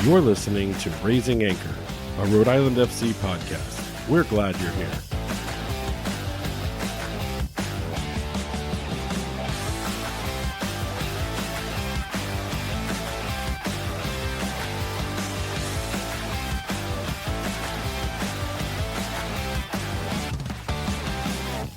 You're listening to Raising Anchor, a Rhode Island FC podcast. We're glad you're here.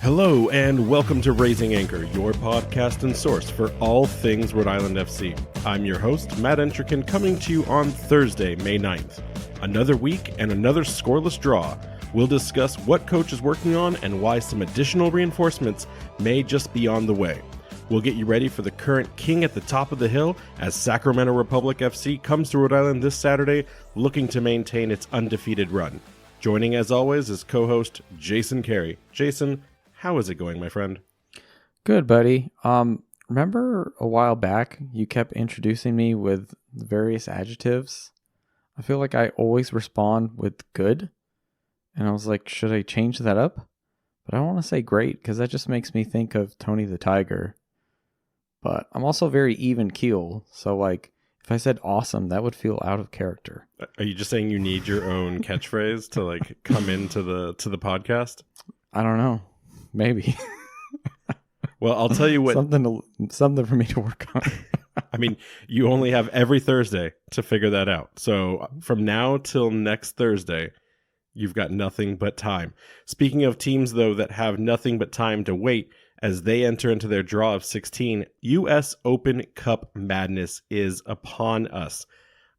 Hello and welcome to Raising Anchor, your podcast and source for all things Rhode Island FC. I'm your host, Matt Entrican, coming to you on Thursday, May 9th. Another week and another scoreless draw. We'll discuss what coach is working on and why some additional reinforcements may just be on the way. We'll get you ready for the current king at the top of the hill as Sacramento Republic FC comes to Rhode Island this Saturday, looking to maintain its undefeated run. Joining as always is co-host Jason Carey. Jason, how is it going, my friend? Good, buddy. Remember a while back you kept introducing me with various adjectives? I feel like I always respond with good. And I was like, should I change that up? But I don't want to say great because that just makes me think of Tony the Tiger. But I'm also very even keel. So like if I said awesome, that would feel out of character. Are you just saying you need your own catchphrase to like come into the podcast? I don't know. Maybe. Well, I'll tell you what. Something for me to work on. I mean, you only have every Thursday to figure that out. So from now till next Thursday, you've got nothing but time. Speaking of teams, though, that have nothing but time to wait as they enter into their draw of 16, U.S. Open Cup madness is upon us.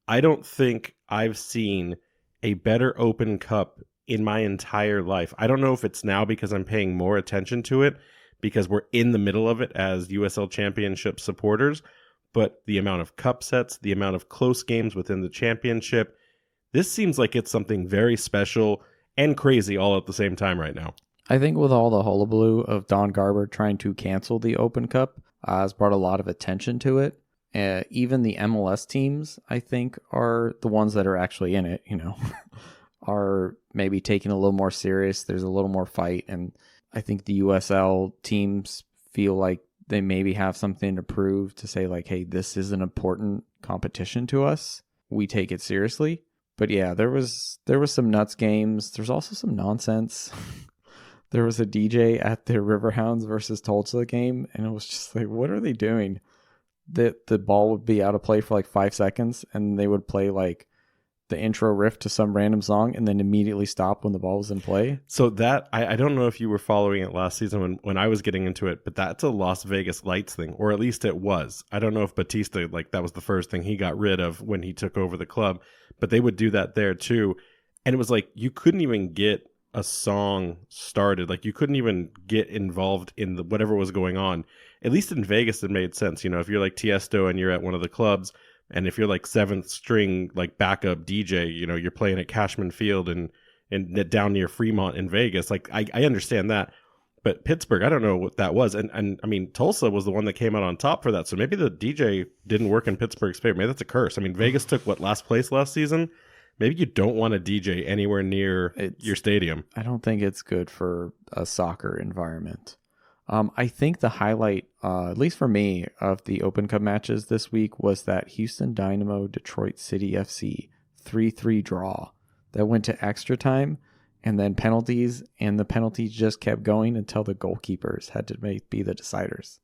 I don't think I've seen a better Open Cup in my entire life. I don't know if it's now because I'm paying more attention to it because we're in the middle of it as USL Championship supporters, but the amount of cup sets, the amount of close games within the championship, this seems like it's something very special and crazy all at the same time right now. I think with all the hullabaloo of Don Garber trying to cancel the Open Cup has brought a lot of attention to it. Even the MLS teams, I think, are the ones that are actually in it, are maybe taking a little more serious. There's a little more fight. And I think the USL teams feel like they maybe have something to prove to say like, hey, this is an important competition to us. We take it seriously. But yeah, there was some nuts games. There's also some nonsense. There was a DJ at the Riverhounds versus Tulsa game. And it was just like, what are they doing? The ball would be out of play for like 5 seconds. And they would play like the intro riff to some random song and then immediately stop when the ball was in play. So that, I don't know if you were following it last season when I was getting into it, but that's a Las Vegas Lights thing, or at least it was. I don't know if Batista, like that was the first thing he got rid of when he took over the club, but they would do that there too. And it was like, you couldn't even get a song started. Like you couldn't even get involved in whatever was going on. At least in Vegas, it made sense. If you're like Tiesto and you're at one of the clubs, and if you're like seventh string, like backup DJ, you're playing at Cashman Field and down near Fremont in Vegas. Like I understand that, but Pittsburgh, I don't know what that was. And I mean, Tulsa was the one that came out on top for that. So maybe the DJ didn't work in Pittsburgh's favor. Maybe that's a curse. I mean, Vegas took last place last season. Maybe you don't want a DJ anywhere near your stadium. I don't think it's good for a soccer environment. I think the highlight, at least for me, of the Open Cup matches this week was that Houston Dynamo Detroit City FC 3-3 draw that went to extra time and then penalties, and the penalties just kept going until the goalkeepers had to be the deciders.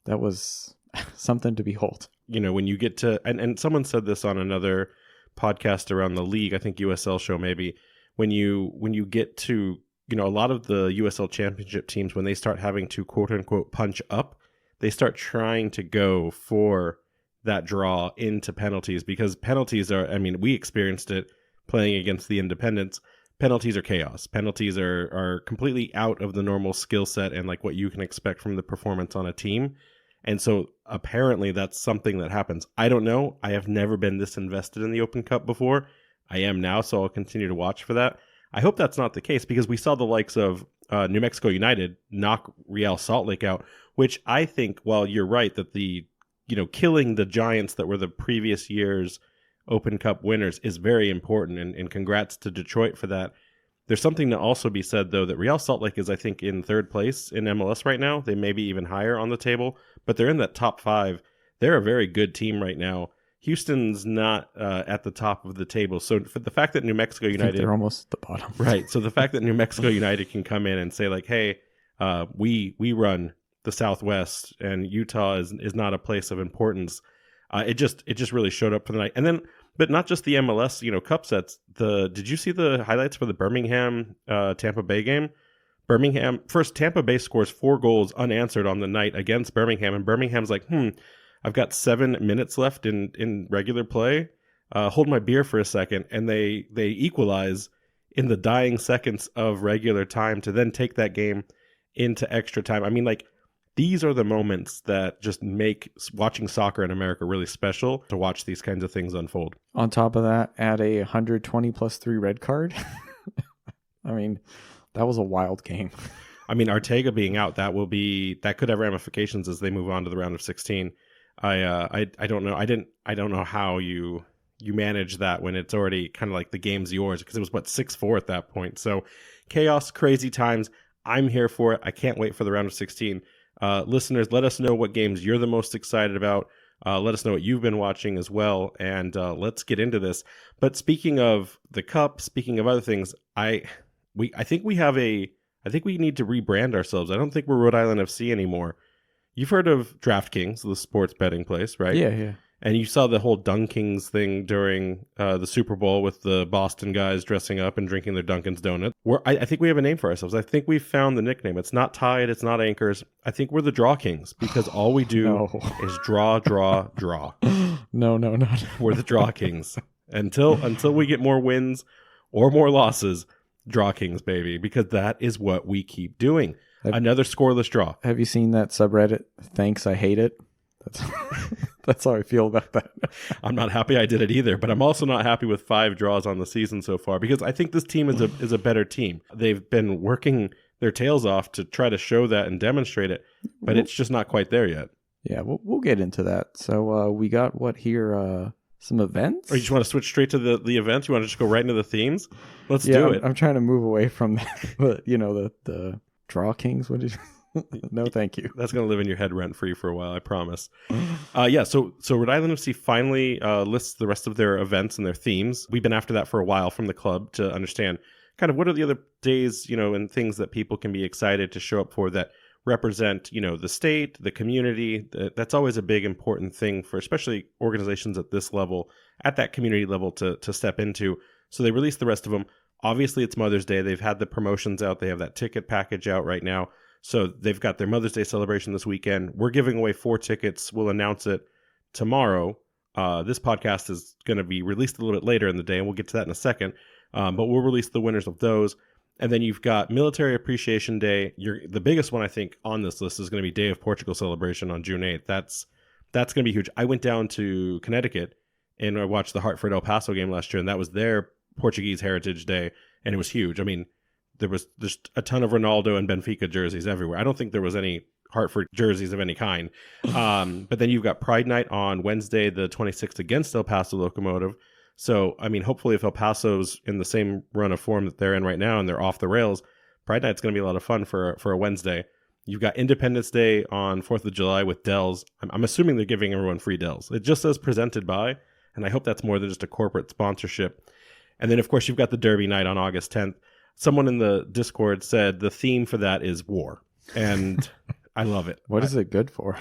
That was something to behold. When you get to, and someone said this on another podcast around the league, I think USL show maybe, when you get to a lot of the USL Championship teams, when they start having to quote unquote punch up, they start trying to go for that draw into penalties because penalties are, I mean, we experienced it playing against the Independents. Penalties are chaos. Penalties are completely out of the normal skill set and like what you can expect from the performance on a team. And so apparently that's something that happens. I don't know. I have never been this invested in the Open Cup before. I am now, so I'll continue to watch for that. I hope that's not the case because we saw the likes of New Mexico United knock Real Salt Lake out, which I think, while you're right that the, killing the Giants that were the previous year's Open Cup winners is very important, and congrats to Detroit for that. There's something to also be said, though, that Real Salt Lake is, I think, in third place in MLS right now. They may be even higher on the table, but they're in that top 5. They're a very good team right now. Houston's not at the top of the table. So for the fact that New Mexico United, they're almost at the bottom, right? So the fact that New Mexico United can come in and say like, "Hey, we run the Southwest, and Utah is not a place of importance." It just really showed up for the night, and then. But not just the MLS, cup sets. Did you see the highlights for the Birmingham Tampa Bay game? Tampa Bay scores 4 goals unanswered on the night against Birmingham, and Birmingham's like, I've got 7 minutes left in regular play. Hold my beer for a second, and they equalize in the dying seconds of regular time to then take that game into extra time. I mean, like, these are the moments that just make watching soccer in America really special, to watch these kinds of things unfold. On top of that, add a 120 plus 3 red card. I mean, that was a wild game. I mean, Ortega being out, that could have ramifications as they move on to the round of 16. I don't know. I don't know how you manage that when it's already kind of like the game's yours, because it was 6-4 at that point. So chaos, crazy times. I'm here for it. I can't wait for the round of 16. Listeners, let us know what games you're the most excited about. Let us know what you've been watching as well, and let's get into this. But speaking of the Cup, speaking of other things, I think we need to rebrand ourselves. I don't think we're Rhode Island FC anymore. You've heard of DraftKings, the sports betting place, right? Yeah. And you saw the whole Dunkings thing during the Super Bowl with the Boston guys dressing up and drinking their Dunkin's donuts. I think we have a name for ourselves. I think we've found the nickname. It's not Tide. It's not Anchors. I think we're the Draw Kings, because all we do is draw. No. We're the Draw Kings. Until we get more wins or more losses, Draw Kings, baby, because that is what we keep doing. Another scoreless draw. Have you seen that subreddit? Thanks, I hate it. That's how I feel about that. I'm not happy I did it either, but I'm also not happy with 5 draws on the season so far, because I think this team is a better team. They've been working their tails off to try to show that and demonstrate it, but it's just not quite there yet. Yeah, we'll get into that. So we got some events? Or you just want to switch straight to the events? You want to just go right into the themes? Let's do it. I'm trying to move away from the Draw Kings. What did you... No, thank you. That's going to live in your head rent-free for a while, I promise. So Rhode Island FC finally lists the rest of their events and their themes. We've been after that for a while from the club to understand kind of what are the other days, and things that people can be excited to show up for that represent, the state, the community. That's always a big, important thing for especially organizations at this level, at that community level to step into. So they released the rest of them. Obviously, it's Mother's Day. They've had the promotions out. They have that ticket package out right now. So they've got their Mother's Day celebration this weekend. We're giving away 4 tickets. We'll announce it tomorrow. This podcast is going to be released a little bit later in the day, and we'll get to that in a second. But we'll release the winners of those. And then you've got Military Appreciation Day. The biggest one, I think, on this list is going to be Day of Portugal celebration on June 8th. That's going to be huge. I went down to Connecticut, and I watched the Hartford El Paso game last year, and that was their Portuguese Heritage Day, and it was huge. I mean, there was just a ton of Ronaldo and Benfica jerseys everywhere. I don't think there was any Hartford jerseys of any kind. But then you've got Pride Night on Wednesday, the 26th, against El Paso Locomotive. So, I mean, hopefully if El Paso's in the same run of form that they're in right now and they're off the rails, Pride Night's going to be a lot of fun for a Wednesday. You've got Independence Day on 4th of July with Dells. I'm assuming they're giving everyone free Dells. It just says presented by, and I hope that's more than just a corporate sponsorship. And then, of course, you've got the Derby Night on August 10th. Someone in the Discord said the theme for that is war, and I love it. What is it good for?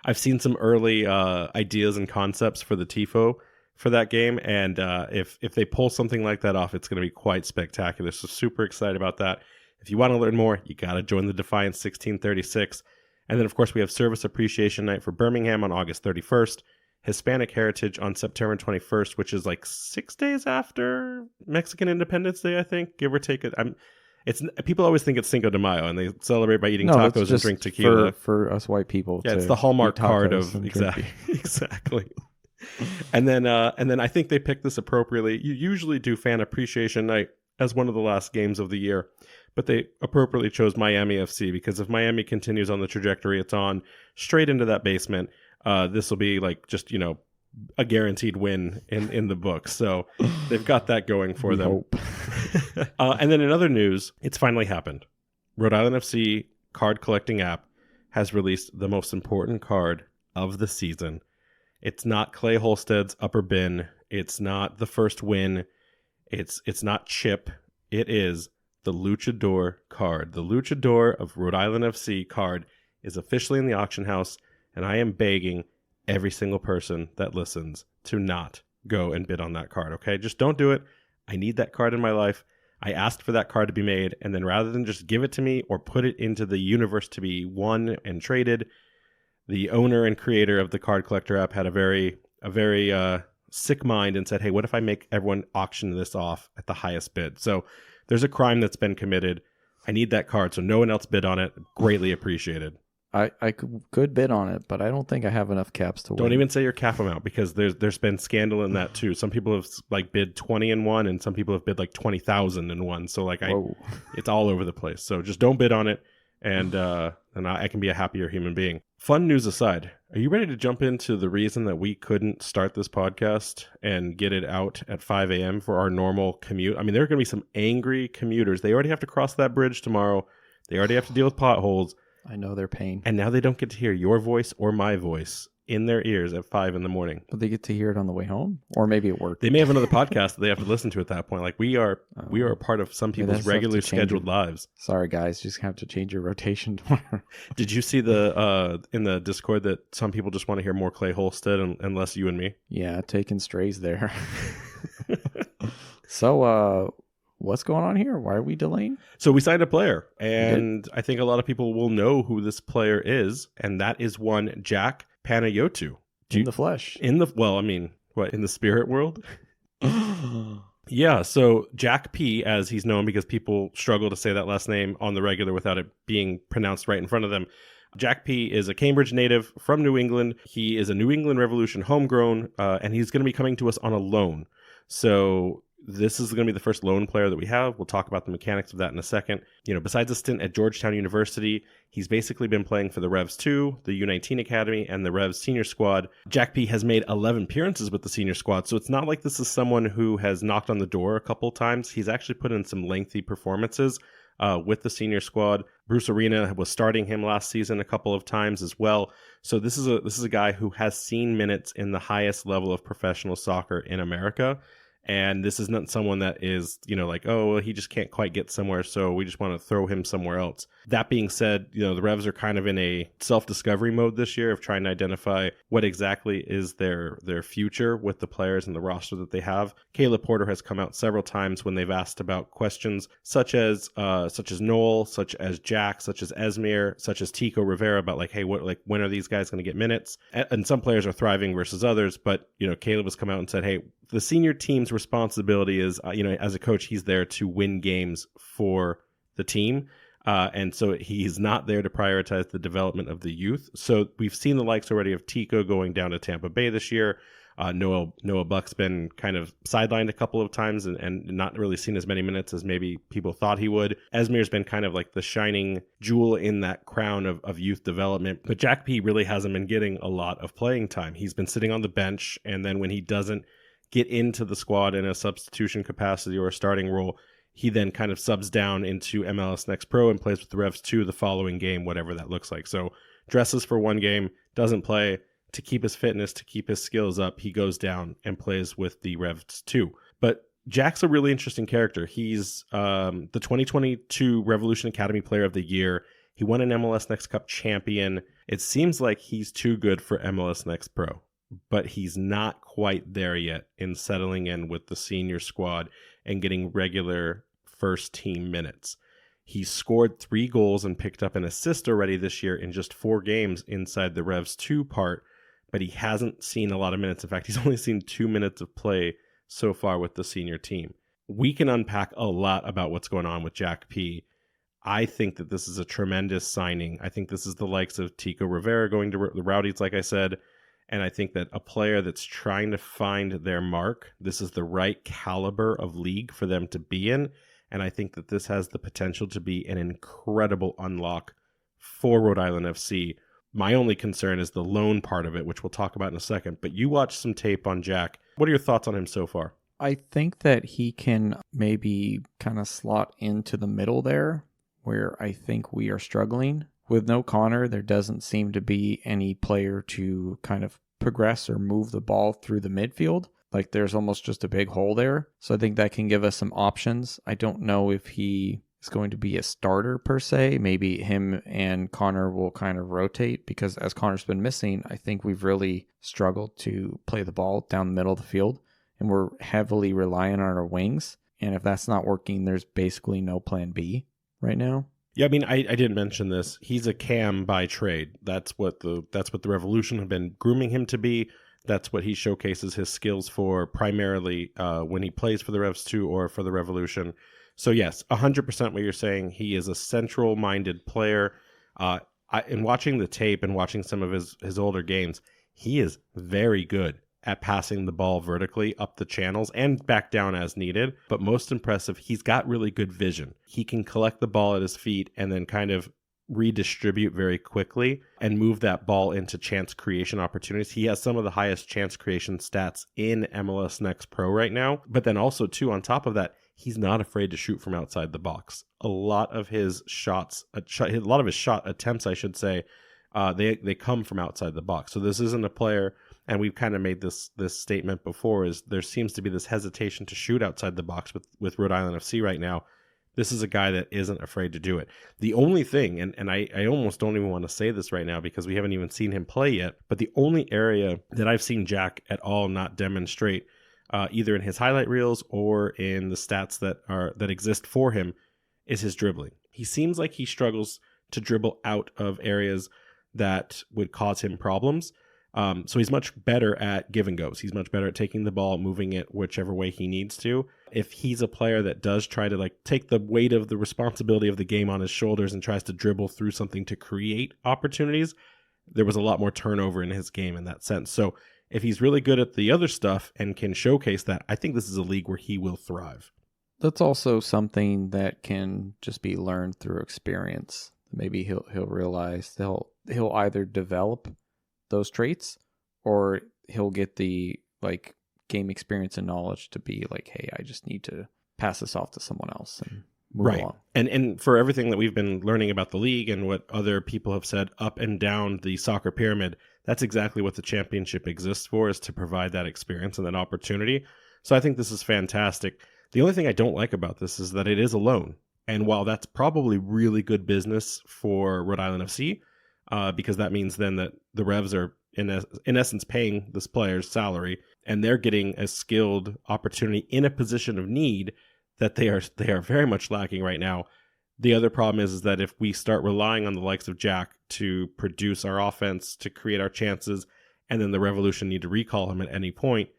I've seen some early ideas and concepts for the TIFO for that game, and if they pull something like that off, it's going to be quite spectacular. So super excited about that. If you want to learn more, you got to join the Defiance 1636. And then, of course, we have Service Appreciation Night for Birmingham on August 31st. Hispanic Heritage on September 21st, which is like 6 days after Mexican Independence Day, I think, give or take it. People always think it's Cinco de Mayo, and they celebrate by eating tacos and drink tequila. For us white people, yeah, it's the hallmark card of exactly. And then I think they picked this appropriately. You usually do Fan Appreciation Night as one of the last games of the year, but they appropriately chose Miami FC because if Miami continues on the trajectory it's on, straight into that basement. This will be like just, a guaranteed win in the book. So they've got that going for them. And then in other news, it's finally happened. Rhode Island FC card collecting app has released the most important card of the season. It's not Clay Holstead's upper bin. It's not the first win. It's not Chip. It is the Luchador card. The Luchador of Rhode Island FC card is officially in the auction house, and I am begging every single person that listens to not go and bid on that card, okay? Just don't do it. I need that card in my life. I asked for that card to be made, and then rather than just give it to me or put it into the universe to be won and traded, the owner and creator of the Card Collector app had a very sick mind and said, hey, what if I make everyone auction this off at the highest bid? So there's a crime that's been committed. I need that card, so no one else bid on it. Greatly appreciated. I could bid on it, but I don't think I have enough caps to win. Don't even say your cap amount, because there's been scandal in that too. Some people have like bid 20 in one, and some people have bid like 20,000 in one. So like it's all over the place. So just don't bid on it, and I can be a happier human being. Fun news aside, are you ready to jump into the reason that we couldn't start this podcast and get it out at 5 a.m. for our normal commute? I mean, there are going to be some angry commuters. They already have to cross that bridge tomorrow. They already have to deal with potholes. I know their pain. And now they don't get to hear your voice or my voice in their ears at 5 in the morning. But they get to hear it on the way home, or maybe at work. They may have another podcast that they have to listen to at that point. Like we are a part of some people's regularly scheduled lives. Sorry, guys, just have to change your rotation tomorrow. Did you see the in the Discord that some people just want to hear more Clay Holstead and less you and me? Yeah, taking strays there. So, what's going on here? Why are we delaying? So we signed a player, and I think a lot of people will know who this player is, and that is one Jack Panayotou. In the flesh. In the spirit world? Yeah, so Jack P, as he's known, because people struggle to say that last name on the regular without it being pronounced right in front of them. Jack P is a Cambridge native from New England. He is a New England Revolution homegrown, and he's going to be coming to us on a loan. So this is going to be the first loan player that we have. We'll talk about the mechanics of that in a second. You know, besides a stint at Georgetown University, he's basically been playing for the Revs 2, the U19 Academy, and the Revs senior squad. Jack P has made 11 appearances with the senior squad, so it's not like this is someone who has knocked on the door a couple times. He's actually put in some lengthy performances with the senior squad. Bruce Arena was starting him last season a couple of times as well. So this is a guy who has seen minutes in the highest level of professional soccer in America. And this is not someone that is, you know, like, oh, well, he just can't quite get somewhere, so we just want to throw him somewhere else. That being said, you know, the Revs are kind of in a self-discovery mode this year of trying to identify what exactly is their future with the players and the roster that they have. Caleb Porter has come out several times when they've asked about questions such as Noel, such as Jack, such as Esmir, such as Tico Rivera about like, hey, when are these guys going to get minutes? And some players are thriving versus others, but you know, Caleb has come out and said, hey, the senior team's responsibility is, you know, as a coach, he's there to win games for the team. And so he's not there to prioritize the development of the youth. So we've seen the likes already of Tico going down to Tampa Bay this year. Noah Buck's been kind of sidelined a couple of times and not really seen as many minutes as maybe people thought he would. Esmir's been kind of like the shining jewel in that crown of youth development. But Jack P really hasn't been getting a lot of playing time. He's been sitting on the bench, and then when he doesn't get into the squad in a substitution capacity or a starting role, he then kind of subs down into MLS Next Pro and plays with the Revs 2 the following game, whatever that looks like. So dresses for one game, doesn't play. To keep his fitness, to keep his skills up, he goes down and plays with the Revs 2. But Jack's a really interesting character. He's the 2022 Revolution Academy Player of the Year. He won an MLS Next Cup champion. It seems like he's too good for MLS Next Pro, but he's not quite there yet in settling in with the senior squad and getting regular first team minutes. He's scored 3 goals and picked up an assist already this year in just 4 games inside the Revs 2 part, but he hasn't seen a lot of minutes. In fact, he's only seen 2 minutes of play so far with the senior team. We can unpack a lot about what's going on with Jack P. I think that this is a tremendous signing. I think this is the likes of Tico Rivera going to the Rowdies, like I said. And I think that a player that's trying to find their mark, this is the right caliber of league for them to be in. And I think that this has the potential to be an incredible unlock for Rhode Island FC. My only concern is the loan part of it, which we'll talk about in a second. But you watched some tape on Jack. What are your thoughts on him so far? I think that he can maybe kind of slot into the middle there, where I think we are struggling. With no Connor, there doesn't seem to be any player to kind of progress or move the ball through the midfield. Like there's almost just a big hole there. So I think that can give us some options. I don't know if he is going to be a starter per se. Maybe him and Connor will kind of rotate because as Connor's been missing, I think we've really struggled to play the ball down the middle of the field and we're heavily reliant on our wings. And if that's not working, there's basically no plan B right now. Yeah, I mean, I didn't mention this. He's a cam by trade. That's what the Revolution have been grooming him to be. That's what he showcases his skills for primarily when he plays for the Revs 2 or for the Revolution. So yes, 100% what you're saying. He is a central-minded player. In watching the tape and watching some of his older games, he is very good at passing the ball vertically up the channels and back down as needed. But most impressive, he's got really good vision. He can collect the ball at his feet and then kind of redistribute very quickly and move that ball into chance creation opportunities. He has some of the highest chance creation stats in MLS Next Pro right now. But then also, too, on top of that, he's not afraid to shoot from outside the box. A lot of his shot attempts, I should say, they come from outside the box. So this isn't a player, and we've kind of made this statement before, is there seems to be this hesitation to shoot outside the box with Rhode Island FC right now. This is a guy that isn't afraid to do it. The only thing, and I almost don't even want to say this right now because we haven't even seen him play yet, but the only area that I've seen Jack at all not demonstrate, either in his highlight reels or in the stats that exist for him, is his dribbling. He seems like he struggles to dribble out of areas that would cause him problems. So he's much better at give and goes. He's much better at taking the ball, moving it whichever way he needs to. If he's a player that does try to take the weight of the responsibility of the game on his shoulders and tries to dribble through something to create opportunities, there was a lot more turnover in his game in that sense. So if he's really good at the other stuff and can showcase that, I think this is a league where he will thrive. That's also something that can just be learned through experience. Maybe he'll realize he'll either develop those traits or he'll get the game experience and knowledge to be like, hey, I just need to pass this off to someone else and move along. And for everything that we've been learning about the league and what other people have said up and down the soccer pyramid, that's exactly what the championship exists for, is to provide that experience and that opportunity. So I think this is fantastic. The only thing I don't like about this is that it is a loan. And while that's probably really good business for Rhode Island FC, because that means then that the Revs are in essence paying this player's salary, and they're getting a skilled opportunity in a position of need that they are very much lacking right now. The other problem is that if we start relying on the likes of Jack to produce our offense, to create our chances, and then the Revolution need to recall him at any point,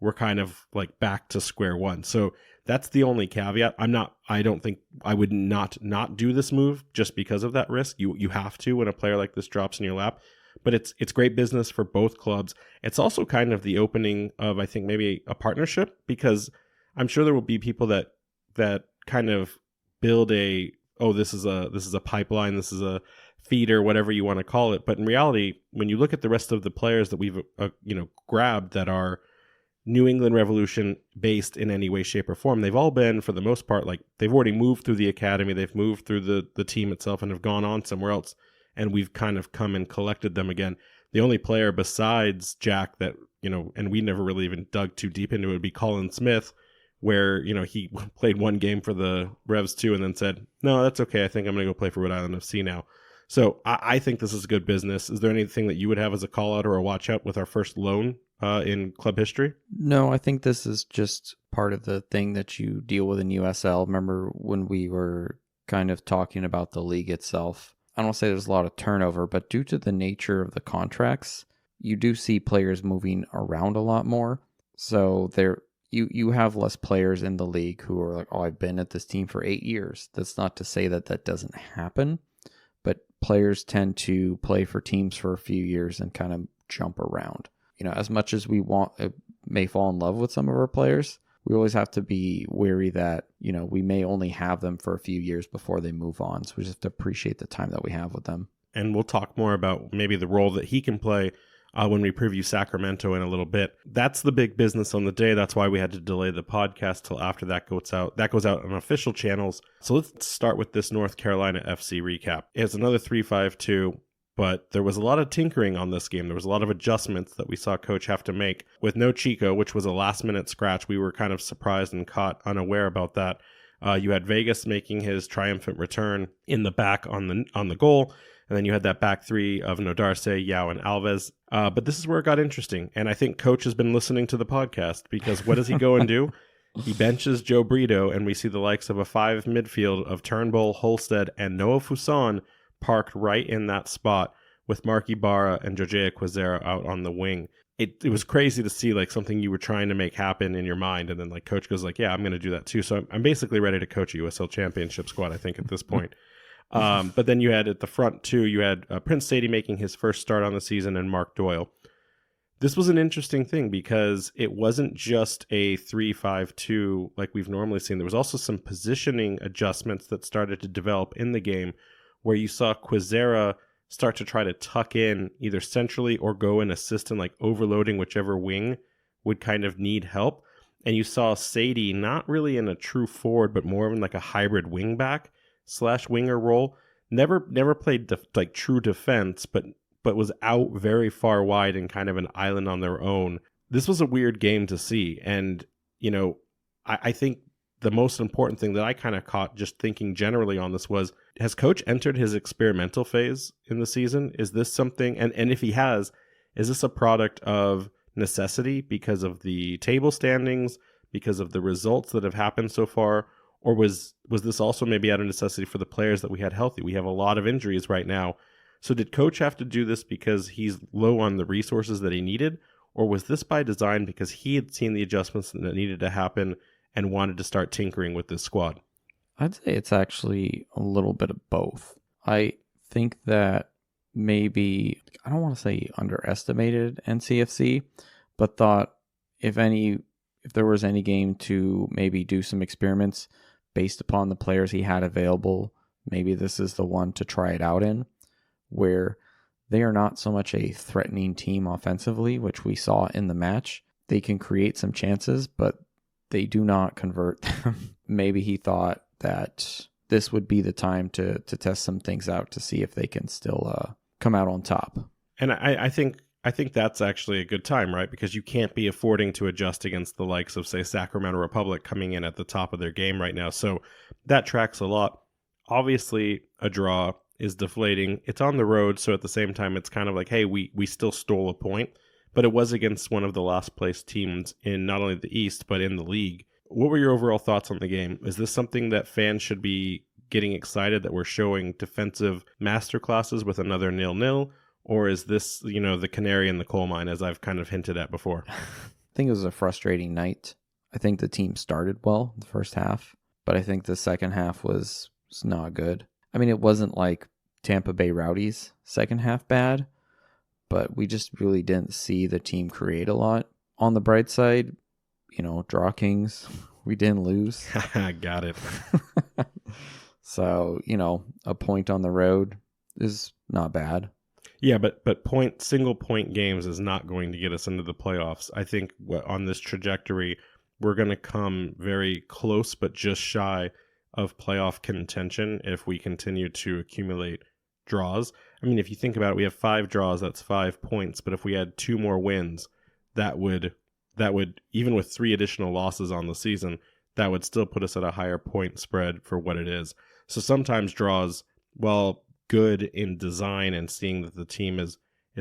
we're kind of back to square one. So that's the only caveat. I don't think I would not do this move just because of that risk. You have to when a player like this drops in your lap. But it's great business for both clubs. It's also kind of the opening of, I think, maybe a partnership, because I'm sure there will be people that kind of build this is a pipeline, this is a feeder, whatever you want to call it. But in reality, when you look at the rest of the players that we've grabbed that are New England Revolution based in any way, shape, or form, they've all been, for the most part, they've already moved through the academy, they've moved through the team itself and have gone on somewhere else, and we've kind of come and collected them again. The only player besides Jack that, and we never really even dug too deep into it, would be Colin Smith, where, he played one game for the Revs 2 and then said, no, that's okay, I think I'm going to go play for Rhode Island FC now. So I think this is good business. Is there anything that you would have as a call out or a watch out with our first loan in club history? No, I think this is just part of the thing that you deal with in USL. Remember when we were kind of talking about the league itself? I don't say there's a lot of turnover, but due to the nature of the contracts, you do see players moving around a lot more. So you have less players in the league who are like, oh, I've been at this team for 8 years. That's not to say that doesn't happen, but players tend to play for teams for a few years and kind of jump around. As much as we may fall in love with some of our players, we always have to be wary that, we may only have them for a few years before they move on. So we just have to appreciate the time that we have with them. And we'll talk more about maybe the role that he can play when we preview Sacramento in a little bit. That's the big business on the day. That's why we had to delay the podcast till after that goes out. That goes out on official channels. So let's start with this North Carolina FC recap. It's another 3-5-2. but there was a lot of tinkering on this game. There was a lot of adjustments that we saw coach have to make with no Chico, which was a last-minute scratch. We were kind of surprised and caught unaware about that. You had Vegas making his triumphant return in the back on the goal, and then you had that back three of Nodarse, Yao, and Alves. But this is where it got interesting, and I think coach has been listening to the podcast, because what does he go and do? He benches Joe Brito, and we see the likes of a 5 midfield of Turnbull, Holstead, and Noah Fuson parked right in that spot, with Mark Ibarra and Jorge Quezera out on the wing. It was crazy to see, like, something you were trying to make happen in your mind, and then like coach goes like, yeah, I'm going to do that too. So I'm basically ready to coach a USL Championship squad, I think, at this point. But then you had at the front too, you had Prince Sadie making his first start on the season, and Mark Doyle. This was an interesting thing because it wasn't just a 3-5-2 like we've normally seen. There was also some positioning adjustments that started to develop in the game, where you saw Quezera start to try to tuck in either centrally or go and assist in like overloading whichever wing would kind of need help. And you saw Sadie not really in a true forward, but more of in like a hybrid wingback / winger role. Never played like true defense, but was out very far wide and kind of an island on their own. This was a weird game to see. And, you know, I think the most important thing that I kind of caught just thinking generally on this was, has coach entered his experimental phase in the season? Is this something, and if he has, is this a product of necessity because of the table standings, because of the results that have happened so far? Or was this also maybe out of necessity for the players that we had healthy? We have a lot of injuries right now. So did coach have to do this because he's low on the resources that he needed? Or was this by design because he had seen the adjustments that needed to happen and wanted to start tinkering with this squad? I'd say it's actually a little bit of both. I think that maybe, I don't want to say underestimated NCFC, but thought if there was any game to maybe do some experiments based upon the players he had available, maybe this is the one to try it out in, where they are not so much a threatening team offensively, which we saw in the match. They can create some chances, but they do not convert them. Maybe he thought that this would be the time to test some things out to see if they can still come out on top. And I think that's actually a good time, right? Because you can't be affording to adjust against the likes of, say, Sacramento Republic coming in at the top of their game right now. So that tracks a lot. Obviously, a draw is deflating. It's on the road, so at the same time, it's kind of like, hey, we still stole a point. But it was against one of the last place teams in not only the East, but in the league. What were your overall thoughts on the game? Is this something that fans should be getting excited that we're showing defensive masterclasses with another 0-0? Or is this, the canary in the coal mine, as I've kind of hinted at before? I think it was a frustrating night. I think the team started well in the first half, but I think the second half was not good. I mean, it wasn't like Tampa Bay Rowdies' second half bad, but we just really didn't see the team create a lot. On the bright side, Draw Kings, we didn't lose. Got it. So, a point on the road is not bad. Yeah, but single point games is not going to get us into the playoffs. I think on this trajectory, we're going to come very close, but just shy of playoff contention if we continue to accumulate draws. I mean, if you think about it, we have 5 draws, that's 5 points. But if we had 2 more wins, that would, even with 3 additional losses on the season, that would still put us at a higher point spread for what it is. So sometimes draws, well, good in design and seeing that the team is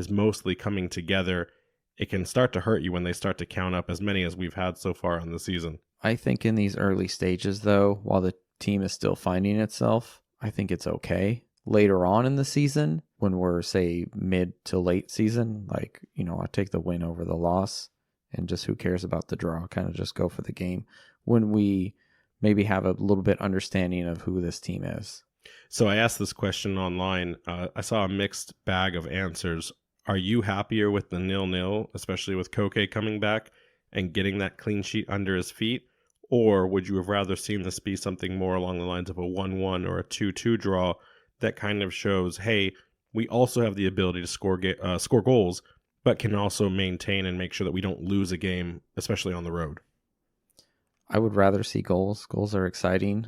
mostly coming together, it can start to hurt you when they start to count up as many as we've had so far in the season. I think in these early stages, though, while the team is still finding itself, I think it's okay. Later on in the season, when we're, say, mid to late season, I take the win over the loss and just who cares about the draw, kind of just go for the game. When we maybe have a little bit understanding of who this team is. So I asked this question online. I saw a mixed bag of answers. Are you happier with the 0-0, especially with Koke coming back and getting that clean sheet under his feet? Or would you have rather seen this be something more along the lines of a 1-1 or a 2-2 draw that kind of shows, hey, we also have the ability to score goals, but can also maintain and make sure that we don't lose a game, especially on the road? I would rather see goals. Goals are exciting.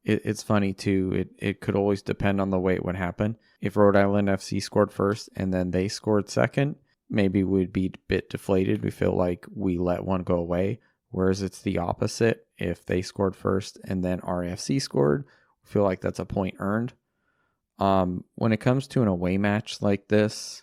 it's funny too. It could always depend on the way it would happen. If Rhode Island FC scored first and then they scored second, maybe we'd be a bit deflated. We feel like we let one go away. Whereas it's the opposite. If they scored first and then RAFC scored, we feel like that's a point earned. When it comes to an away match like this,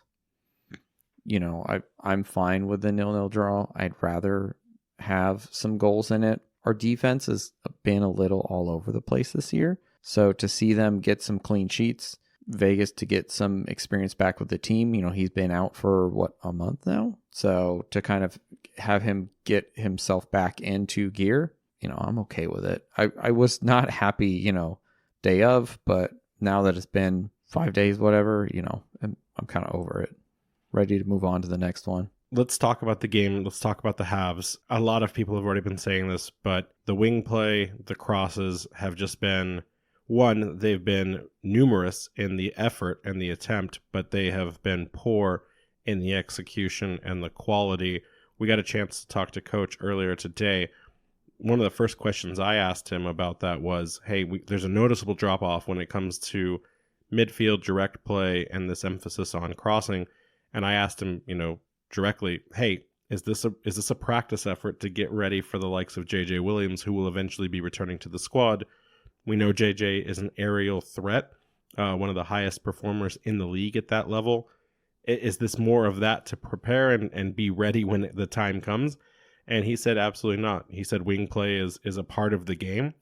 I'm fine with the 0-0 draw. I'd rather have some goals in it. Our defense has been a little all over the place this year. So to see them get some clean sheets, Vegas to get some experience back with the team, he's been out for a month now. So to kind of have him get himself back into gear, I'm okay with it. I was not happy, day of, but now that it's been 5 days, whatever, I'm kind of over it. Ready to move on to the next one. Let's talk about the game. Let's talk about the halves. A lot of people have already been saying this, but the wing play, the crosses have just been, one, they've been numerous in the effort and the attempt, but they have been poor in the execution and the quality. We got a chance to talk to Coach earlier today. One of the first questions I asked him about that was, hey, there's a noticeable drop-off when it comes to midfield direct play and this emphasis on crossing. And I asked him, directly, hey, is this a practice effort to get ready for the likes of JJ Williams, who will eventually be returning to the squad? We know JJ is an aerial threat, one of the highest performers in the league at that level. Is this more of that to prepare and be ready when the time comes? And he said absolutely not. He said wing play is a part of the game,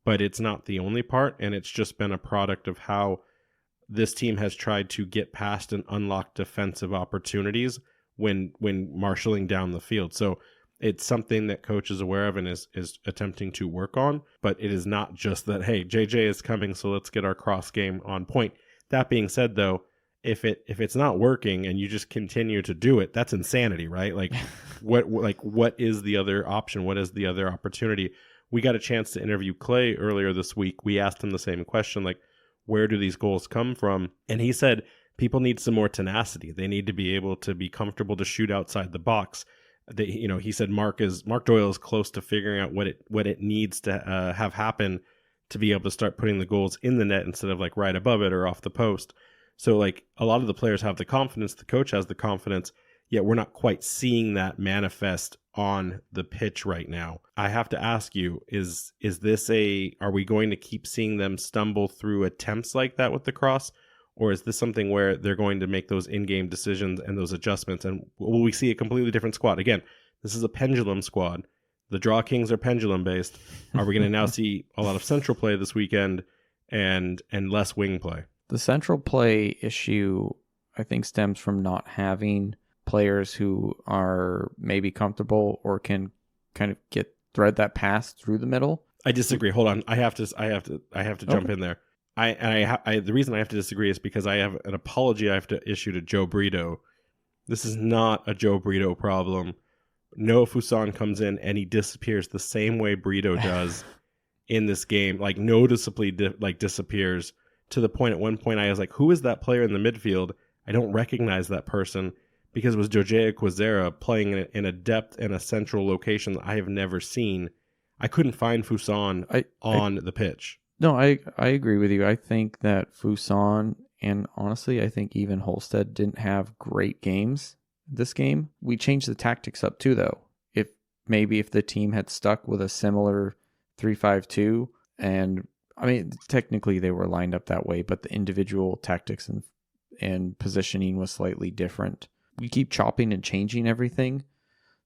but it's not the only part, and it's just been a product of how this team has tried to get past and unlock defensive opportunities when marshaling down the field. So it's something that Coach is aware of and is attempting to work on, but it is not just that, hey, JJ is coming, so let's get our cross game on point. That being said, though, if it's not working and you just continue to do it, that's insanity, right? Like what is the other option? What is the other opportunity? We got a chance to interview Clay earlier this week. We asked him the same question, like, where do these goals come from? And he said people need some more tenacity. They need to be able to be comfortable to shoot outside the box. He said Mark Doyle is close to figuring out what it needs to have happen to be able to start putting the goals in the net instead of like right above it or off the post. So like a lot of the players have the confidence, the coach has the confidence, yet we're not quite seeing that manifest on the pitch right now. I have to ask you, are we going to keep seeing them stumble through attempts like that with the cross? Or is this something where they're going to make those in-game decisions and those adjustments? And will we see a completely different squad? Again, this is a pendulum squad. The Draw Kings are pendulum-based. Are we going to now see a lot of central play this weekend and less wing play? The central play issue, I think, stems from not having players who are maybe comfortable or can kind of thread that pass through the middle. I disagree. Hold on. I have to jump in there. The reason I have to disagree is because I have an apology I have to issue to Joe Brito. This is not a Joe Brito problem. Noah Fuson comes in and he disappears the same way Brito does in this game, like noticeably disappears to the point at one point I was like, who is that player in the midfield? I don't recognize that person because it was Jojea Quazera playing in a depth and a central location that I have never seen. I couldn't find Fuson on the pitch. No, I agree with you. I think that Fuson and honestly, I think even Holstead didn't have great games this game. We changed the tactics up too, though. If the team had stuck with a similar 3-5-2, and I mean, technically they were lined up that way, but the individual tactics and positioning was slightly different. We keep chopping and changing everything,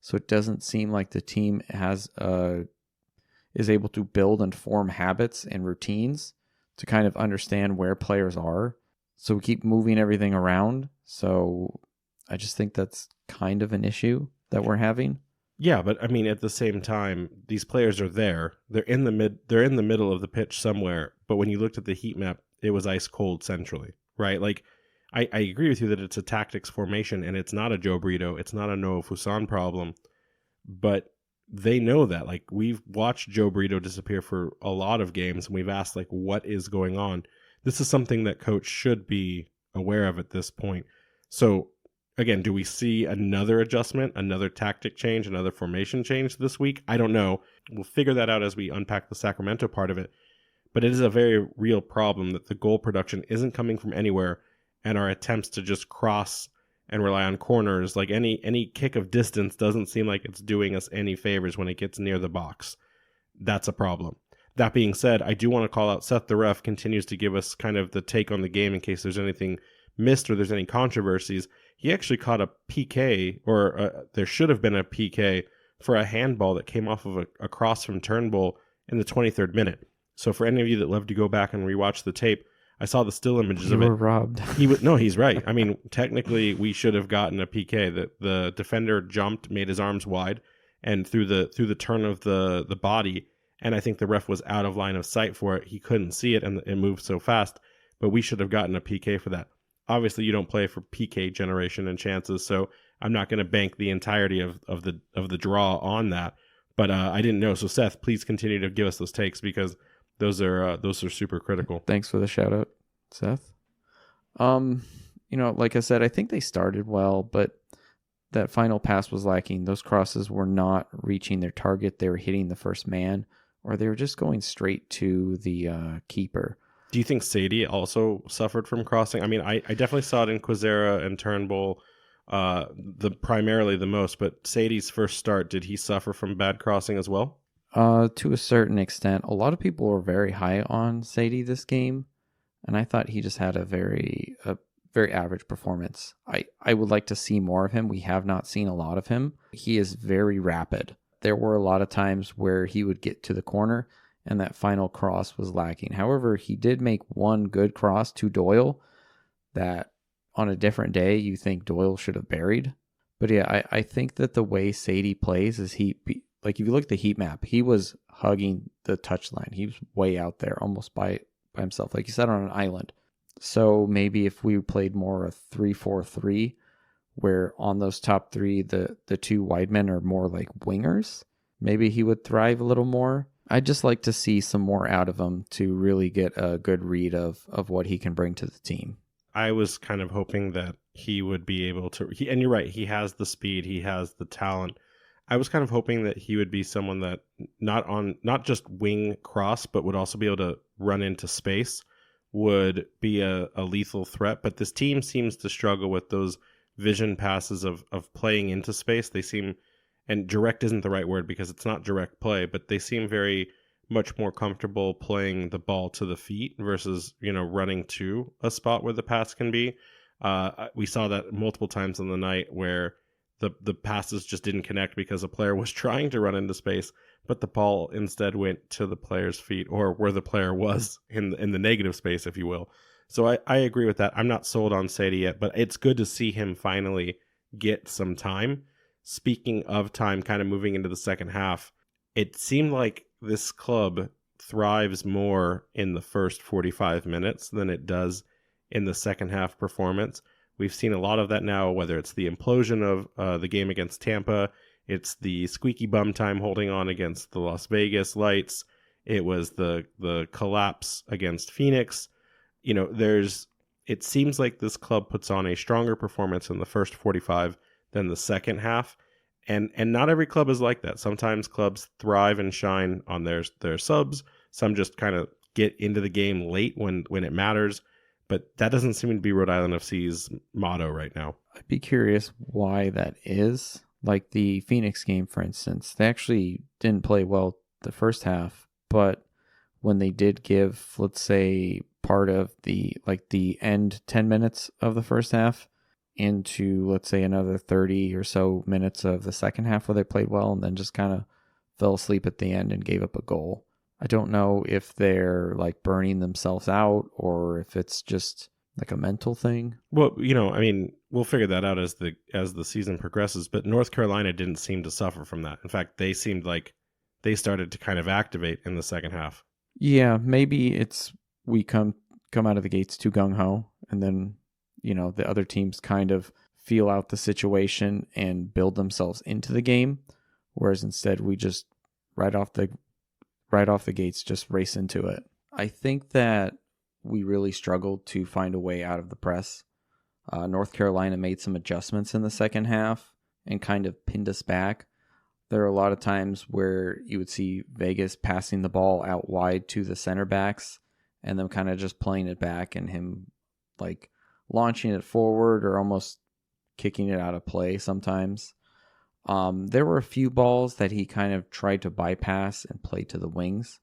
so it doesn't seem like the team is able to build and form habits and routines to kind of understand where players are. So we keep moving everything around. So I just think that's kind of an issue that we're having. Yeah, but I mean, at the same time, these players are there. They're in the middle of the pitch somewhere. But when you looked at the heat map, it was ice cold centrally, right? Like, I agree with you that it's a tactics formation, and it's not a Joe Brito, it's not a Noah Fuson problem. But they know that. Like, we've watched Joe Brito disappear for a lot of games, and we've asked, like, what is going on? This is something that coach should be aware of at this point. So, again, do we see another adjustment, another tactic change, another formation change this week? I don't know. We'll figure that out as we unpack the Sacramento part of it. but it is a very real problem that the goal production isn't coming from anywhere, and our attempts to just cross and rely on corners, like any kick of distance, doesn't seem like it's doing us any favors when it gets near the box. That's a problem. That being said, I do want to call out Seth the ref continues to give us kind of the take on the game in case there's anything missed or there's any controversies. He actually caught a PK, or there should have been a PK, for a handball that came off of a cross from Turnbull in the 23rd minute. So for any of you that love to go back and rewatch the tape, I saw the still images of it. You were robbed. He's right. I mean, technically, we should have gotten a PK. The defender jumped, made his arms wide, and through the turn of the body, and I think the ref was out of line of sight for it. He couldn't see it, and it moved so fast. But we should have gotten a PK for that. Obviously, you don't play for PK generation and chances, so I'm not going to bank the entirety of the draw on that. But I didn't know. So Seth, please continue to give us those takes because those are super critical. Thanks for the shout out, Seth. Like I said, I think they started well, but that final pass was lacking. Those crosses were not reaching their target. They were hitting the first man, or they were just going straight to the keeper. Do you think Sadie also suffered from crossing? I mean, I definitely saw it in Quizera and Turnbull primarily the most, but Sadie's first start, did he suffer from bad crossing as well? To a certain extent. A lot of people were very high on Sadie this game, and I thought he just had a very average performance. I would like to see more of him. We have not seen a lot of him. He is very rapid. There were a lot of times where he would get to the corner and that final cross was lacking. However, he did make one good cross to Doyle that on a different day you think Doyle should have buried. But yeah, I think that the way Sadie plays is like if you look at the heat map, he was hugging the touchline. He was way out there almost by himself, like you said, on an island. So maybe if we played more a 3-4-3, where on those top three, the two wide men are more like wingers, maybe he would thrive a little more. I'd just like to see some more out of him to really get a good read of what he can bring to the team. I was kind of hoping that he would be able to, and you're right, he has the speed, he has the talent. I was kind of hoping that he would be someone that not just wing cross, but would also be able to run into space, would be a lethal threat. But this team seems to struggle with those vision passes of playing into space. They seem, and direct isn't the right word because it's not direct play, but they seem very much more comfortable playing the ball to the feet versus, running to a spot where the pass can be. We saw that multiple times in the night where the passes just didn't connect because a player was trying to run into space, but the ball instead went to the player's feet or where the player was in the negative space, if you will. So I agree with that. I'm not sold on Sadie yet, but it's good to see him finally get some time. Speaking of time, kind of moving into the second half, it seemed like this club thrives more in the first 45 minutes than it does in the second half performance. We've seen a lot of that now, whether it's the implosion of the game against Tampa, it's the squeaky bum time holding on against the Las Vegas Lights, it was the collapse against Phoenix. It seems like this club puts on a stronger performance in the first 45 than the second half. And not every club is like that. Sometimes clubs thrive and shine on their subs. Some just kind of get into the game late when it matters. But that doesn't seem to be Rhode Island FC's motto right now. I'd be curious why that is. Like the Phoenix game, for instance, they actually didn't play well the first half. But when they did give, let's say, part of the end 10 minutes of the first half into, let's say, another 30 or so minutes of the second half where they played well and then just kind of fell asleep at the end and gave up a goal. I don't know if they're like burning themselves out or if it's just like a mental thing. Well, we'll figure that out as the season progresses, but North Carolina didn't seem to suffer from that. In fact, they seemed like they started to kind of activate in the second half. Yeah, maybe it's we come out of the gates too gung-ho and then the other teams kind of feel out the situation and build themselves into the game, whereas instead we just right off the gates just race into it. I think that we really struggled to find a way out of the press. North Carolina made some adjustments in the second half and kind of pinned us back. There are a lot of times where you would see Vegas passing the ball out wide to the center backs and them kind of just playing it back and him like launching it forward or almost kicking it out of play sometimes. There were a few balls that he kind of tried to bypass and play to the wings.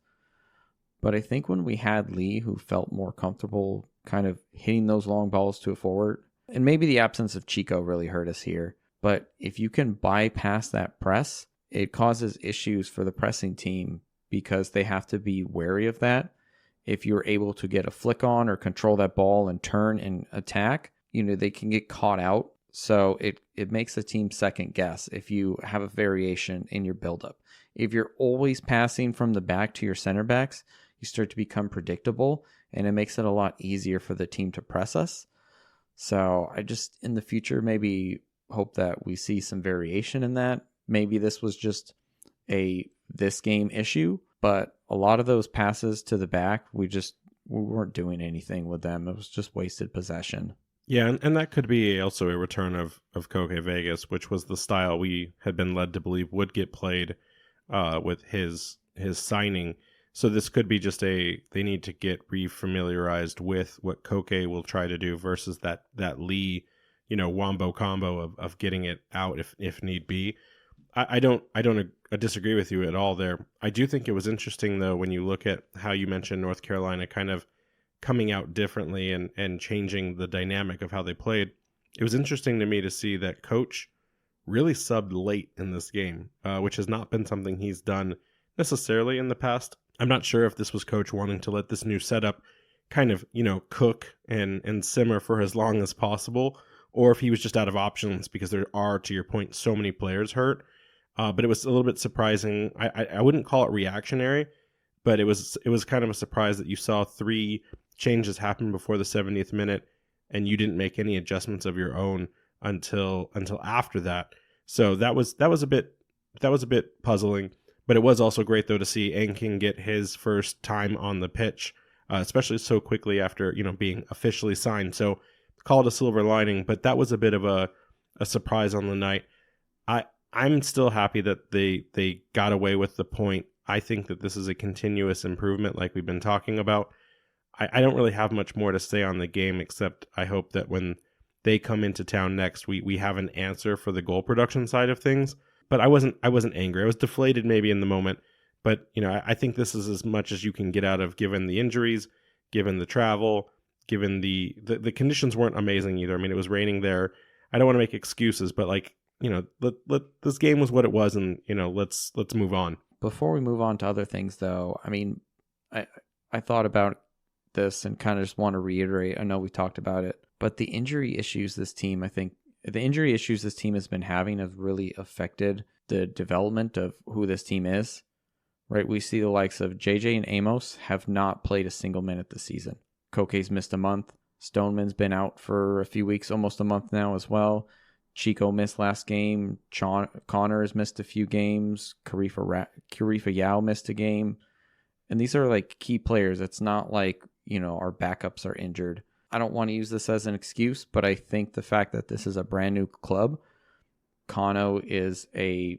But I think when we had Lee, who felt more comfortable kind of hitting those long balls to a forward, and maybe the absence of Chico really hurt us here, but if you can bypass that press, it causes issues for the pressing team because they have to be wary of that. If you're able to get a flick on or control that ball and turn and attack, they can get caught out. So it makes the team second guess if you have a variation in your buildup. If you're always passing from the back to your center backs, you start to become predictable, and it makes it a lot easier for the team to press us. So I just, in the future, maybe hope that we see some variation in that. Maybe this was just this game issue, but a lot of those passes to the back, we weren't doing anything with them. It was just wasted possession. Yeah, and that could be also a return of Koke Vegas, which was the style we had been led to believe would get played with his signing. So this could be just they need to get refamiliarized with what Koke will try to do versus that Lee, wombo combo of getting it out if need be. I don't disagree with you at all there. I do think it was interesting though when you look at how you mentioned North Carolina kind of coming out differently and changing the dynamic of how they played. It was interesting to me to see that Coach really subbed late in this game, which has not been something he's done necessarily in the past. I'm not sure if this was Coach wanting to let this new setup kind of, cook and simmer for as long as possible, or if he was just out of options because there are, to your point, so many players hurt. But it was a little bit surprising. I wouldn't call it reactionary, but it was kind of a surprise that you saw 3 changes happen before the 70th minute and you didn't make any adjustments of your own until after that. So that was a bit puzzling, but it was also great though to see Enking get his first time on the pitch, especially so quickly after being officially signed. So call it a silver lining, but that was a bit of a surprise on the night. I'm still happy that they got away with the point. I think that this is a continuous improvement like we've been talking about. I don't really have much more to say on the game, except I hope that when they come into town next, we have an answer for the goal production side of things. But I wasn't angry. I was deflated maybe in the moment, but I think this is as much as you can get out of given the injuries, given the travel, given the conditions weren't amazing either. I mean, it was raining there. I don't want to make excuses, but this game was what it was, and let's move on. Before we move on to other things, though, I mean, I thought about this and kind of just want to reiterate. I know we talked about it, but the injury issues this team has been having have really affected the development of who this team is. Right, we see the likes of JJ and Amos have not played a single minute this season. Koke's missed a month. Stoneman's been out for a few weeks, almost a month now as well. Chico missed last game. Connors missed a few games. Karifa Yao missed a game. And these are like key players. It's not like, our backups are injured. I don't want to use this as an excuse, but I think the fact that this is a brand new club, Kano is a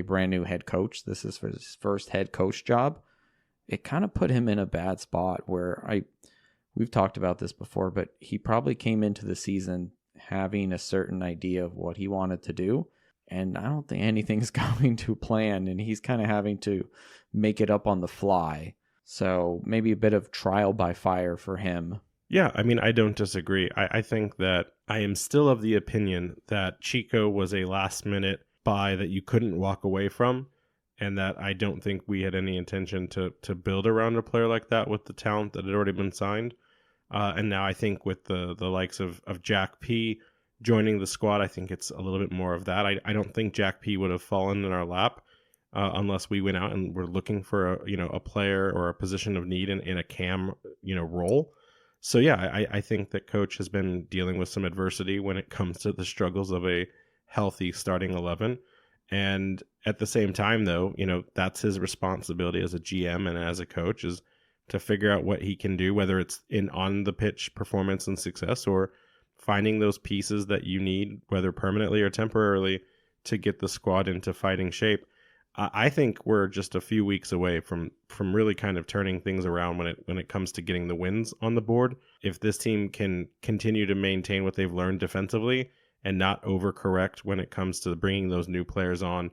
brand new head coach. This is for his first head coach job. It kind of put him in a bad spot where we've talked about this before, but he probably came into the season having a certain idea of what he wanted to do. And I don't think anything's going to plan, and he's kind of having to make it up on the fly. So maybe a bit of trial by fire for him. Yeah, I mean, I don't disagree. I think that I am still of the opinion that Chico was a last-minute buy that you couldn't walk away from, and that I don't think we had any intention to build around a player like that with the talent that had already been signed. And now I think with the likes of Jack P joining the squad, I think it's a little bit more of that. I don't think Jack P would have fallen in our lap unless we went out and were looking for a player or a position of need in a cam role. So yeah, I think that Coach has been dealing with some adversity when it comes to the struggles of a healthy starting 11. And at the same time, though, that's his responsibility as a GM and as a coach is to figure out what he can do, whether it's in on the pitch performance and success or finding those pieces that you need, whether permanently or temporarily, to get the squad into fighting shape. I think we're just a few weeks away from really kind of turning things around when it comes to getting the wins on the board. If this team can continue to maintain what they've learned defensively and not overcorrect when it comes to bringing those new players on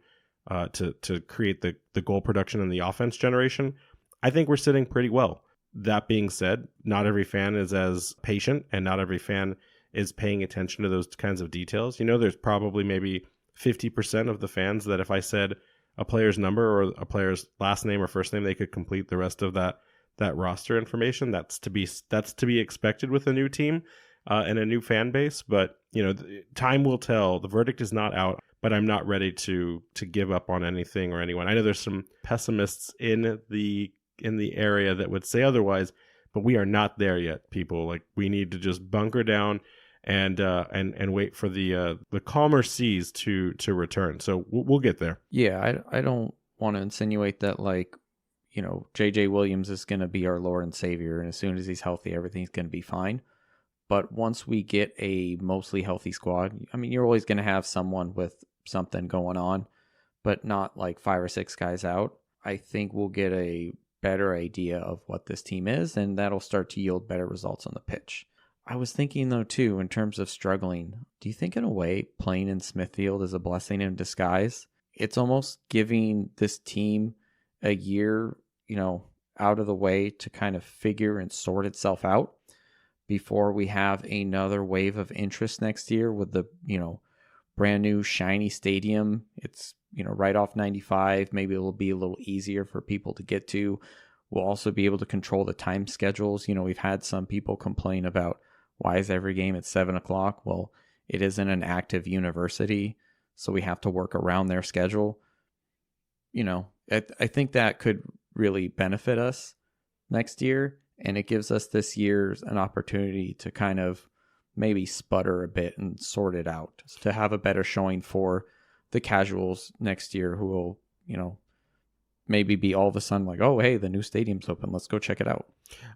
to create the goal production and the offense generation, I think we're sitting pretty well. That being said, not every fan is as patient and not every fan is paying attention to those kinds of details. There's probably maybe 50% of the fans that if I said a player's number or a player's last name or first name, they could complete the rest of that roster information. That's to be expected with a new team and a new fan base. But time will tell. The verdict is not out, but I'm not ready to give up on anything or anyone. I know there's some pessimists in the area that would say otherwise, but we are not there yet, people. Like, we need to just bunker down and wait for the calmer seas to return. So we'll get there. Yeah, I don't want to insinuate that JJ Williams is going to be our Lord and Savior, and as soon as he's healthy, everything's going to be fine. But once we get a mostly healthy squad, I mean, you're always going to have someone with something going on, but not like 5 or 6 guys out. I think we'll get a better idea of what this team is, and that'll start to yield better results on the pitch. I was thinking, though, too, in terms of struggling, do you think in a way playing in Smithfield is a blessing in disguise? It's almost giving this team a year, out of the way to kind of figure and sort itself out before we have another wave of interest next year with the, brand new shiny stadium. It's, right off 95. Maybe it'll be a little easier for people to get to. We'll also be able to control the time schedules. We've had some people complain about, why is every game at 7 o'clock? Well, it isn't an active university, so we have to work around their schedule. I think that could really benefit us next year, and it gives us this year an opportunity to kind of maybe sputter a bit and sort it out, to have a better showing for the casuals next year who will, maybe be all of a sudden like, oh, hey, the new stadium's open. Let's go check it out.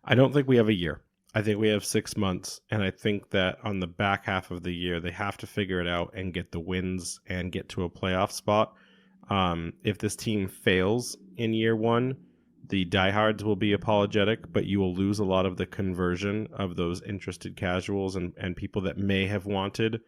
I don't think we have a year. I think we have 6 months, and I think that on the back half of the year, they have to figure it out and get the wins and get to a playoff spot. If this team fails in year one, the diehards will be apologetic, but you will lose a lot of the conversion of those interested casuals and people that may have wanted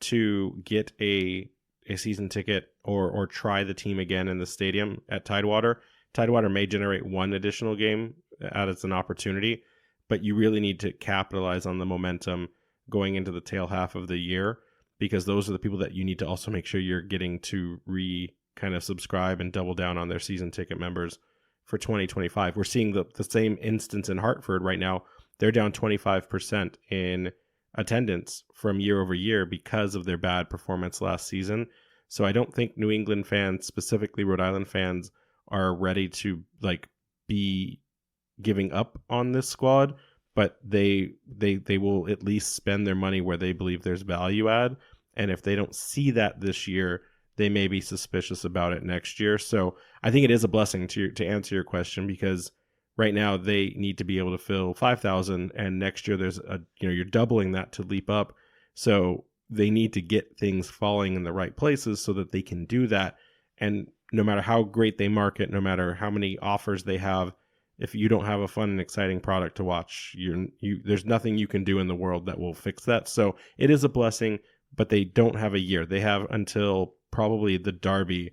to get a season ticket or try the team again in the stadium at Tidewater. Tidewater may generate one additional game as an opportunity, but you really need to capitalize on the momentum going into the tail half of the year, because those are the people that you need to also make sure you're getting to kind of subscribe and double down on their season ticket members for 2025. We're seeing the same instance in Hartford right now. They're down 25% in attendance from year over year because of their bad performance last season. So I don't think New England fans, specifically Rhode Island fans, are ready to be giving up on this squad, but they will at least spend their money where they believe there's value add. And if they don't see that this year, they may be suspicious about it next year. So I think it is a blessing to answer your question, because right now they need to be able to fill 5,000, and next year there's you're doubling that to leap up. So they need to get things falling in the right places so that they can do that. And no matter how great they market, no matter how many offers they have, if you don't have a fun and exciting product to watch, there's nothing you can do in the world that will fix that. So it is a blessing, but they don't have a year. They have until probably the Derby,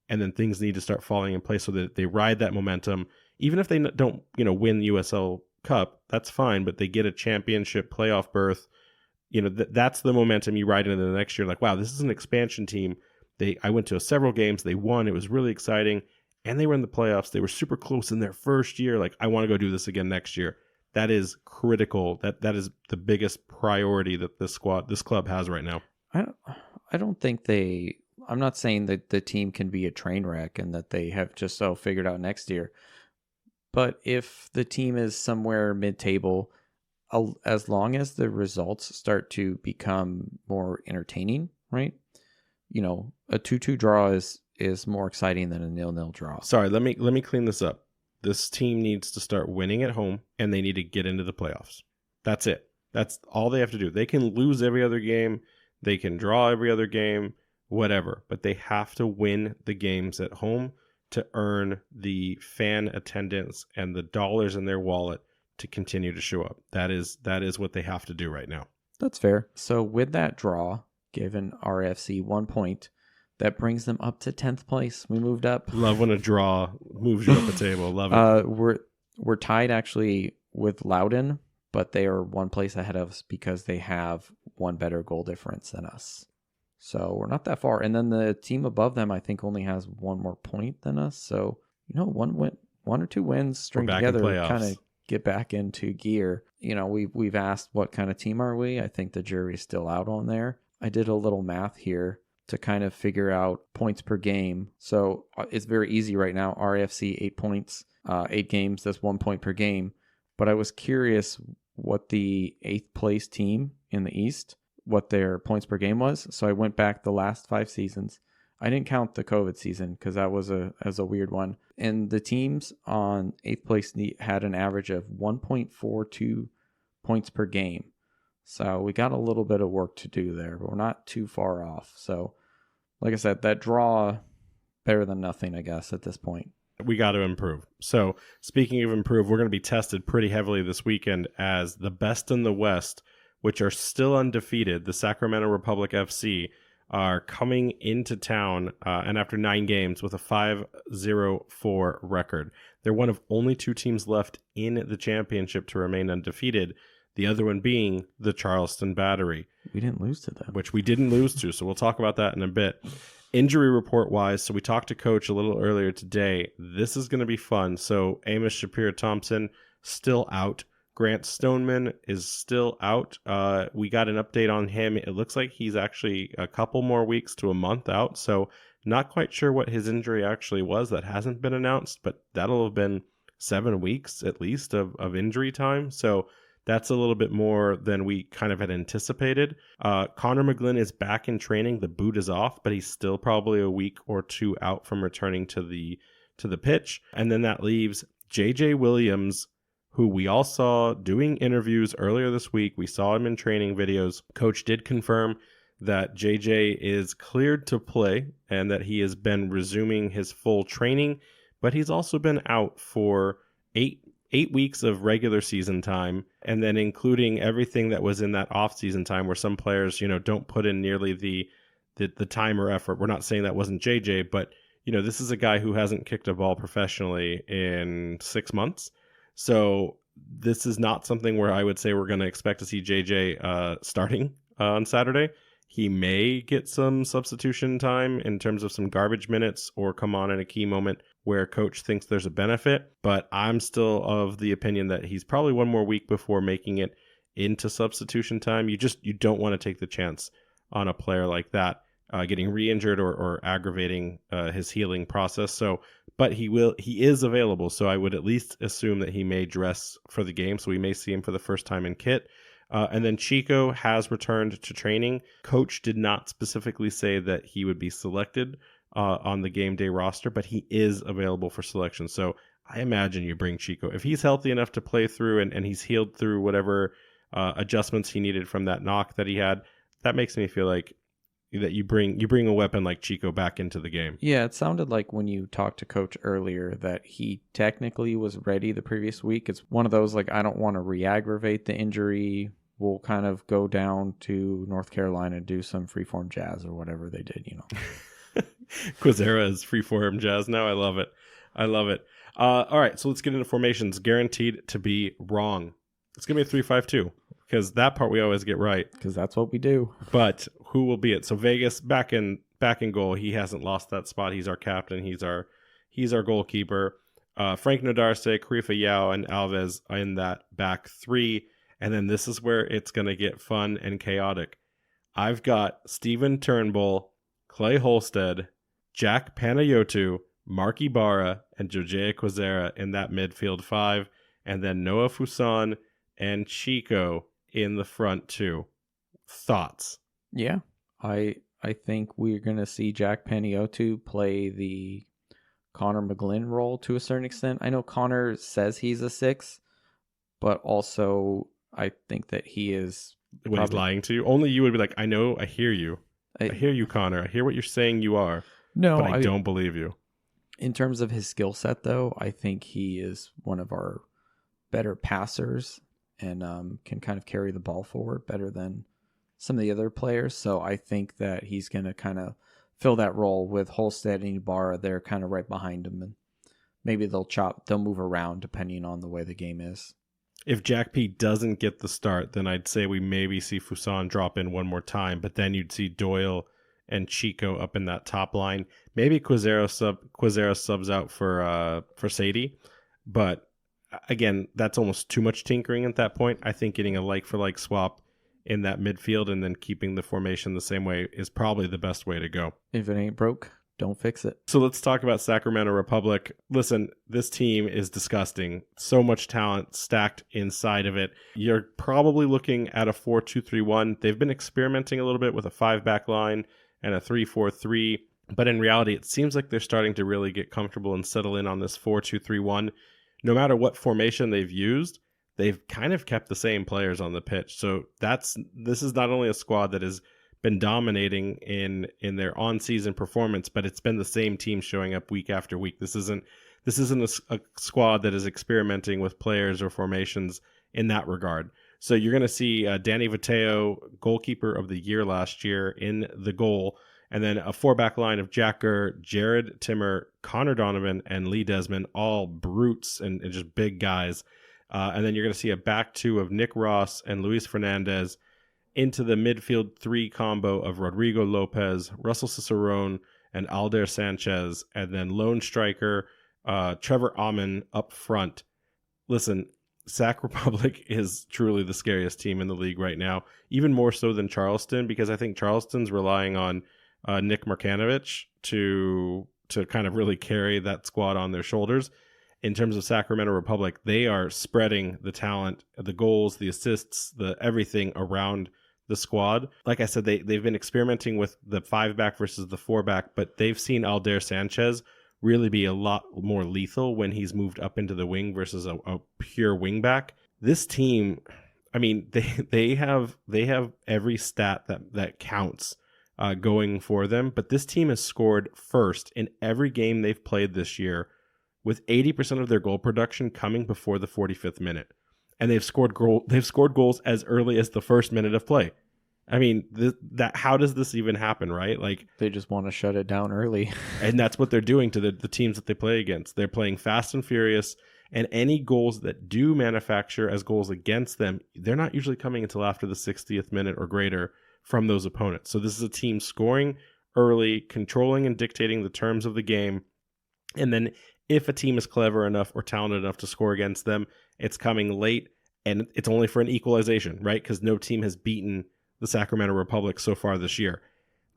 and then things need to start falling in place so that they ride that momentum. Even if they don't, win USL Cup, that's fine, but they get a championship playoff berth. That's the momentum you ride into the next year. Like, wow, this is an expansion team. I went to several games. They won. It was really exciting. And they were in the playoffs. They were super close in their first year. Like, I want to go do this again next year. That is critical. That is the biggest priority that this club has right now. I don't think I'm not saying that the team can be a train wreck and that they have just so figured out next year. But if the team is somewhere mid-table, as long as the results start to become more entertaining, right? A 2-2 draw is more exciting than a 0-0 draw. Sorry, let me clean this up. This team needs to start winning at home, and they need to get into the playoffs. That's it. That's all they have to do. They can lose every other game. They can draw every other game. whatever. But they have to win the games at home to earn the fan attendance and the dollars in their wallet to continue to show up. That is what they have to do right now. That's fair. So with that draw, given RFC 1 point, that brings them up to 10th place. We moved up. Love when a draw moves you up the table. Love it. We're tied actually with Loudoun, but they are 1 place ahead of us because they have 1 better goal difference than us. So we're not that far. And then the team above them, I think, only has 1 more point than us. So, 1 or 2 wins string together, kind of get back into gear. We've asked what kind of team are we? I think the jury's still out on there. I did a little math here to kind of figure out points per game. So it's very easy right now. RFC 8 points, 8 games, that's 1 point per game. But I was curious what the 8th place team in the East, what their points per game was. So I went back the last 5 seasons. I didn't count the COVID season because that was a weird one. And the teams on 8th place had an average of 1.42 points per game. So we got a little bit of work to do there, but we're not too far off. So like I said, that draw, better than nothing, I guess, at this point. We got to improve. So speaking of improve, we're going to be tested pretty heavily this weekend as the best in the West, which are still undefeated, the Sacramento Republic FC, are coming into town and after 9 games with a 5-0-4 record. They're one of only 2 teams left in the championship to remain undefeated, the other one being the Charleston Battery. We didn't lose to them. Which we didn't lose to, so we'll talk about that in a bit. Injury report-wise, so we talked to Coach a little earlier today. This is going to be fun. So Amos Shapiro-Thompson, still out. Grant Stoneman is still out. We got an update on him. It looks like he's actually a couple more weeks to a month out, so not quite sure what his injury actually was. That hasn't been announced, but that'll have been 7 weeks at least of injury time, so that's a little bit more than we kind of had anticipated. Connor McGlynn is back in training. The boot is off, but he's still probably a week or 2 out from returning to the pitch. And then that leaves JJ Williams, who we all saw doing interviews earlier this week. We saw him in training videos. Coach did confirm that JJ is cleared to play and that he has been resuming his full training, but he's also been out for 8 weeks of regular season time, and then including everything that was in that off-season time where some players, don't put in nearly the time or effort. We're not saying that wasn't JJ, but, this is a guy who hasn't kicked a ball professionally in 6 months. So this is not something where I would say we're going to expect to see JJ starting on Saturday. He may get some substitution time in terms of some garbage minutes or come on in a key moment where coach thinks there's a benefit, but I'm still of the opinion that he's probably 1 more week before making it into substitution time. You don't want to take the chance on a player like that getting re-injured or aggravating his healing process. So, but he is available, so I would at least assume that he may dress for the game, so we may see him for the first time in kit. And then Chico has returned to training. Coach did not specifically say that he would be selected on the game day roster, but he is available for selection. So I imagine you bring Chico. If he's healthy enough to play through and he's healed through whatever adjustments he needed from that knock that he had, that makes me feel like that you bring a weapon like Chico back into the game. Yeah, it sounded like when you talked to Coach earlier that he technically was ready the previous week. It's one of those, like, I don't want to re-aggravate the injury. We'll kind of go down to North Carolina and do some freeform jazz or whatever they did, Quizera is freeform jazz now. I love it. All right, so let's get into formations. Guaranteed to be wrong. It's going to be a 3-5-2 because that part we always get right. Because that's what we do. But who will be it? So Vegas back in goal. He hasn't lost that spot. He's our captain. He's our goalkeeper. Frank Nodarse, Karifa Yao, and Alves in that back 3. And then this is where it's going to get fun and chaotic. I've got Steven Turnbull, Clay Holstead, Jack Panayotu, Mark Ibarra, and Jose Quizera in that midfield 5. And then Noah Fuson and Chico in the front 2. Thoughts? Yeah, I think we're going to see Jack Panayotu play the Connor McGlynn role to a certain extent. I know Connor says he's a 6, but also I think that he is... When he's lying to you? Only you would be like, I know, I hear you. I hear you, Connor. I hear what you're saying you are, No, but I don't believe you. In terms of his skill set, though, I think he is one of our better passers and can kind of carry the ball forward better than some of the other players. So I think that he's going to kind of fill that role with Holstead and Ibarra. They're kind of right behind him, and maybe they'll move around depending on the way the game is. If Jack P doesn't get the start, then I'd say we maybe see Fuson drop in one more time, but then you'd see Doyle and Chico up in that top line. Maybe Quizero subs out for Sadie, but again, that's almost too much tinkering at that point. I think getting a like-for-like swap in that midfield and then keeping the formation the same way is probably the best way to go. If it ain't broke, don't fix it. So let's talk about Sacramento Republic. Listen, this team is disgusting. So much talent stacked inside of it. You're probably looking at a 4-2-3-1. They've been experimenting a little bit with a 5-back line and a 3-4-3. But in reality, it seems like they're starting to really get comfortable and settle in on this 4-2-3-1. No matter what formation they've used, they've kind of kept the same players on the pitch. So this is not only a squad that has been dominating in their on-season performance, but it's been the same team showing up week after week. This isn't a squad that is experimenting with players or formations in that regard. So you're going to see Danny Viteo, goalkeeper of the year last year, in the goal, and then a 4-back line of Jacker, Jared Timmer, Connor Donovan, and Lee Desmond, all brutes and just big guys. And then you're going to see a back two of Nick Ross and Luis Fernandez into the midfield 3 combo of Rodrigo Lopez, Russell Cicerone, and Alder Sanchez, and then lone striker Trevor Amon up front. Listen, Sac Republic is truly the scariest team in the league right now, even more so than Charleston, because I think Charleston's relying on Nick Markanovich to kind of really carry that squad on their shoulders. In terms of Sacramento Republic, they are spreading the talent, the goals, the assists, the everything around the squad. Like I said, they've been experimenting with the 5-back versus the 4-back, but they've seen Alder Sanchez really be a lot more lethal when he's moved up into the wing versus a pure wing back. This team, I mean, they have every stat that counts going for them, but this team has scored first in every game they've played this year, with 80% of their goal production coming before the 45th minute. And they've scored goals as early as the first minute of play. I mean, how does this even happen, right? Like, they just want to shut it down early. And that's what they're doing to the teams that they play against. They're playing fast and furious, and any goals that do manufacture as goals against them, they're not usually coming until after the 60th minute or greater from those opponents. So this is a team scoring early, controlling and dictating the terms of the game, and then if a team is clever enough or talented enough to score against them, it's coming late, and it's only for an equalization, right? Because no team has beaten the Sacramento Republic so far this year.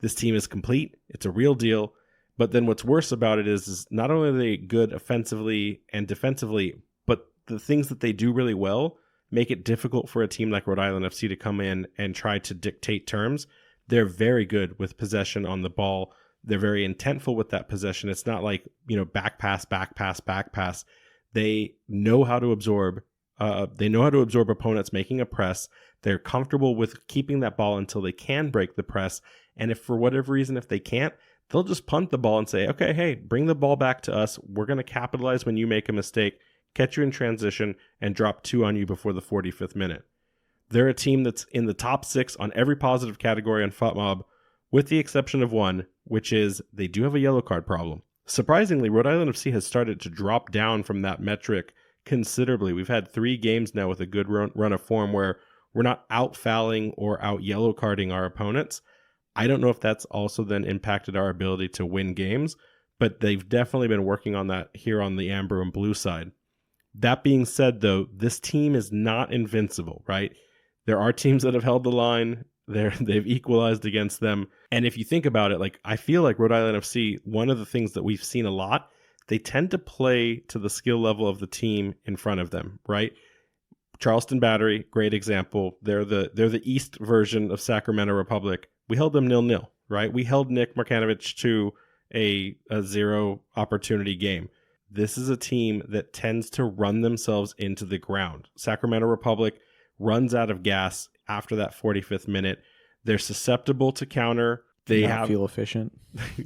This team is complete. It's a real deal. But then what's worse about it is not only are they good offensively and defensively, but the things that they do really well make it difficult for a team like Rhode Island FC to come in and try to dictate terms. They're very good with possession on the ball. They're very intentful with that possession. It's not like, back pass, back pass, back pass. They know how to absorb. They know how to absorb opponents making a press. They're comfortable with keeping that ball until they can break the press. And if for whatever reason, if they can't, they'll just punt the ball and say, okay, hey, bring the ball back to us. We're going to capitalize when you make a mistake, catch you in transition, and drop 2 on you before the 45th minute. They're a team that's in the top 6 on every positive category on FOTMob, with the exception of one, which is they do have a yellow card problem. Surprisingly, Rhode Island FC has started to drop down from that metric considerably. We've had 3 games now with a good run of form where we're not out fouling or out yellow carding our opponents. I don't know if that's also then impacted our ability to win games, but they've definitely been working on that here on the amber and blue side. That being said, though, this team is not invincible, right? There are teams that have held the line. They've equalized against them. And if you think about it, I feel like Rhode Island FC, one of the things that we've seen a lot, they tend to play to the skill level of the team in front of them, right? Charleston Battery, great example. They're the East version of Sacramento Republic. We held them 0-0, right? We held Nick Markanovich to a 0 opportunity game. This is a team that tends to run themselves into the ground. Sacramento Republic runs out of gas after that 45th minute. They're susceptible to counter. they not have fuel efficient.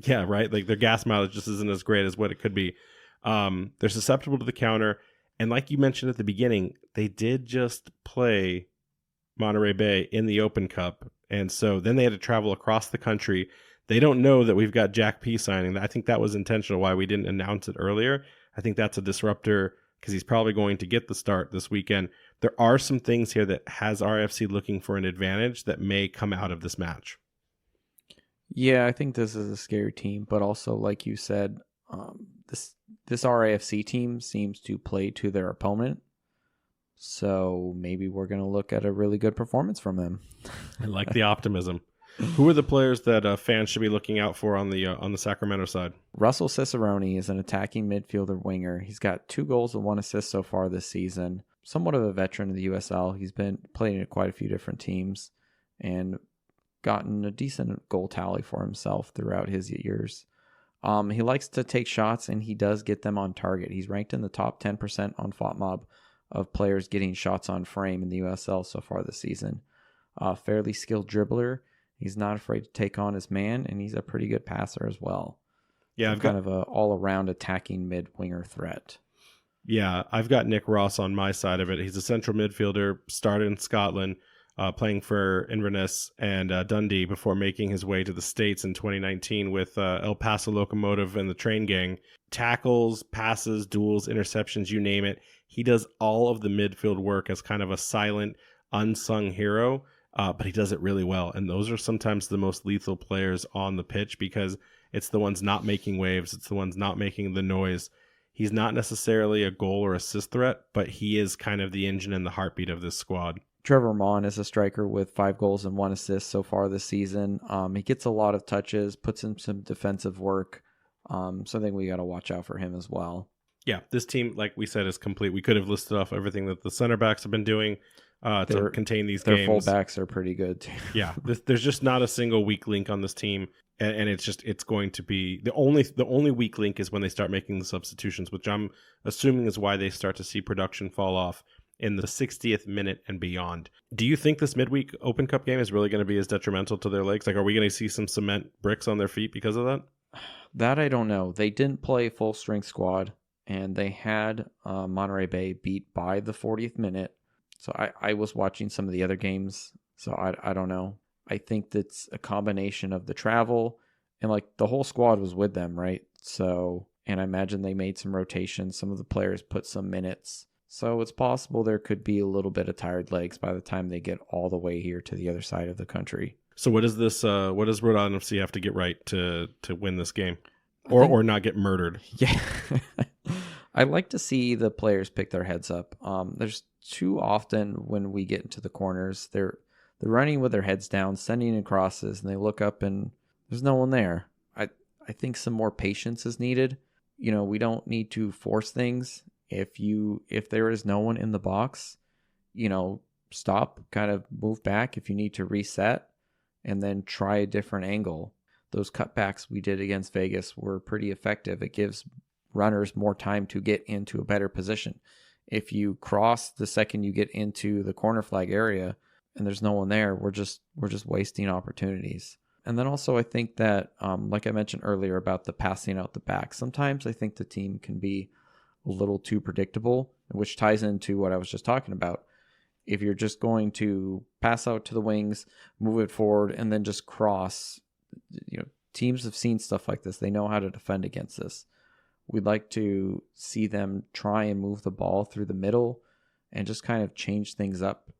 yeah, right. Like their gas mileage just isn't as great as what it could be. They're susceptible to the counter, and like you mentioned at the beginning, they did just play Monterey Bay in the Open Cup, and so then they had to travel across the country. They don't know that we've got Jack P signing. I think that was intentional why we didn't announce it earlier. I think that's a disruptor because he's probably going to get the start this weekend. There are some things here that has RFC looking for an advantage that may come out of this match. Yeah, I think this is a scary team, but also, like you said, this RAFC team seems to play to their opponent. So maybe we're going to look at a really good performance from them. I like the optimism. Who are the players that fans should be looking out for on the Sacramento side? Russell Cicerone is an attacking midfielder winger. He's got 2 goals and 1 assist so far this season. Somewhat of a veteran of the USL. He's been playing at quite a few different teams and gotten a decent goal tally for himself throughout his years. He likes to take shots, and he does get them on target. He's ranked in the top 10% on FOTMOB of players getting shots on frame in the USL so far this season. Fairly skilled dribbler. He's not afraid to take on his man, and he's a pretty good passer as well. Yeah, so I've kind of a all-around attacking mid-winger threat. Yeah, I've got Nick Ross on my side of it. He's a central midfielder, started in Scotland, playing for Inverness and Dundee before making his way to the States in 2019 with El Paso Locomotive and the Train Gang. Tackles, passes, duels, interceptions, you name it. He does all of the midfield work as kind of a silent, unsung hero, but he does it really well. And those are sometimes the most lethal players on the pitch because it's the ones not making waves. It's the ones not making the noise. He's not necessarily a goal or assist threat, but he is kind of the engine and the heartbeat of this squad. Trevor Mon is a striker with 5 goals and 1 assist so far this season. He gets a lot of touches, puts in some defensive work. Something we got to watch out for him as well. Yeah, this team, like we said, is complete. We could have listed off everything that the center backs have been doing to contain these games. Their fullbacks are pretty good too. Yeah, there's just not a single weak link on this team, and it's going to be the only weak link is when they start making the substitutions, which I'm assuming is why they start to see production fall off in the 60th minute and beyond. Do you think this midweek Open Cup game is really going to be as detrimental to their legs? Like, are we going to see some cement bricks on their feet because of that? That I don't know. They didn't play full strength squad, and they had Monterey Bay beat by the 40th minute. So I was watching some of the other games, so I don't know. I think that's a combination of the travel, and like the whole squad was with them, right? So, and I imagine they made some rotations. Some of the players put some minutes. So it's possible there could be a little bit of tired legs by the time they get all the way here to the other side of the country. So what does this? What does Rhode Island FC have to get right to win this game, or not get murdered? Yeah, I like to see the players pick their heads up. There's too often when we get into the corners, they're running with their heads down, sending in crosses, and they look up and there's no one there. I think some more patience is needed. You know, we don't need to force things. If there is no one in the box, you know, stop, kind of move back if you need to reset, and then try a different angle. Those cutbacks we did against Vegas were pretty effective. It gives runners more time to get into a better position. If you cross the second you get into the corner flag area and there's no one there, we're just wasting opportunities. And then also I think that, like I mentioned earlier about the passing out the back, sometimes I think the team can be a little too predictable, which ties into what I was just talking about. If you're just going to pass out to the wings, move it forward, and then just cross, you know, teams have seen stuff like this. They know how to defend against this. We'd like to see them try and move the ball through the middle and just kind of change things up.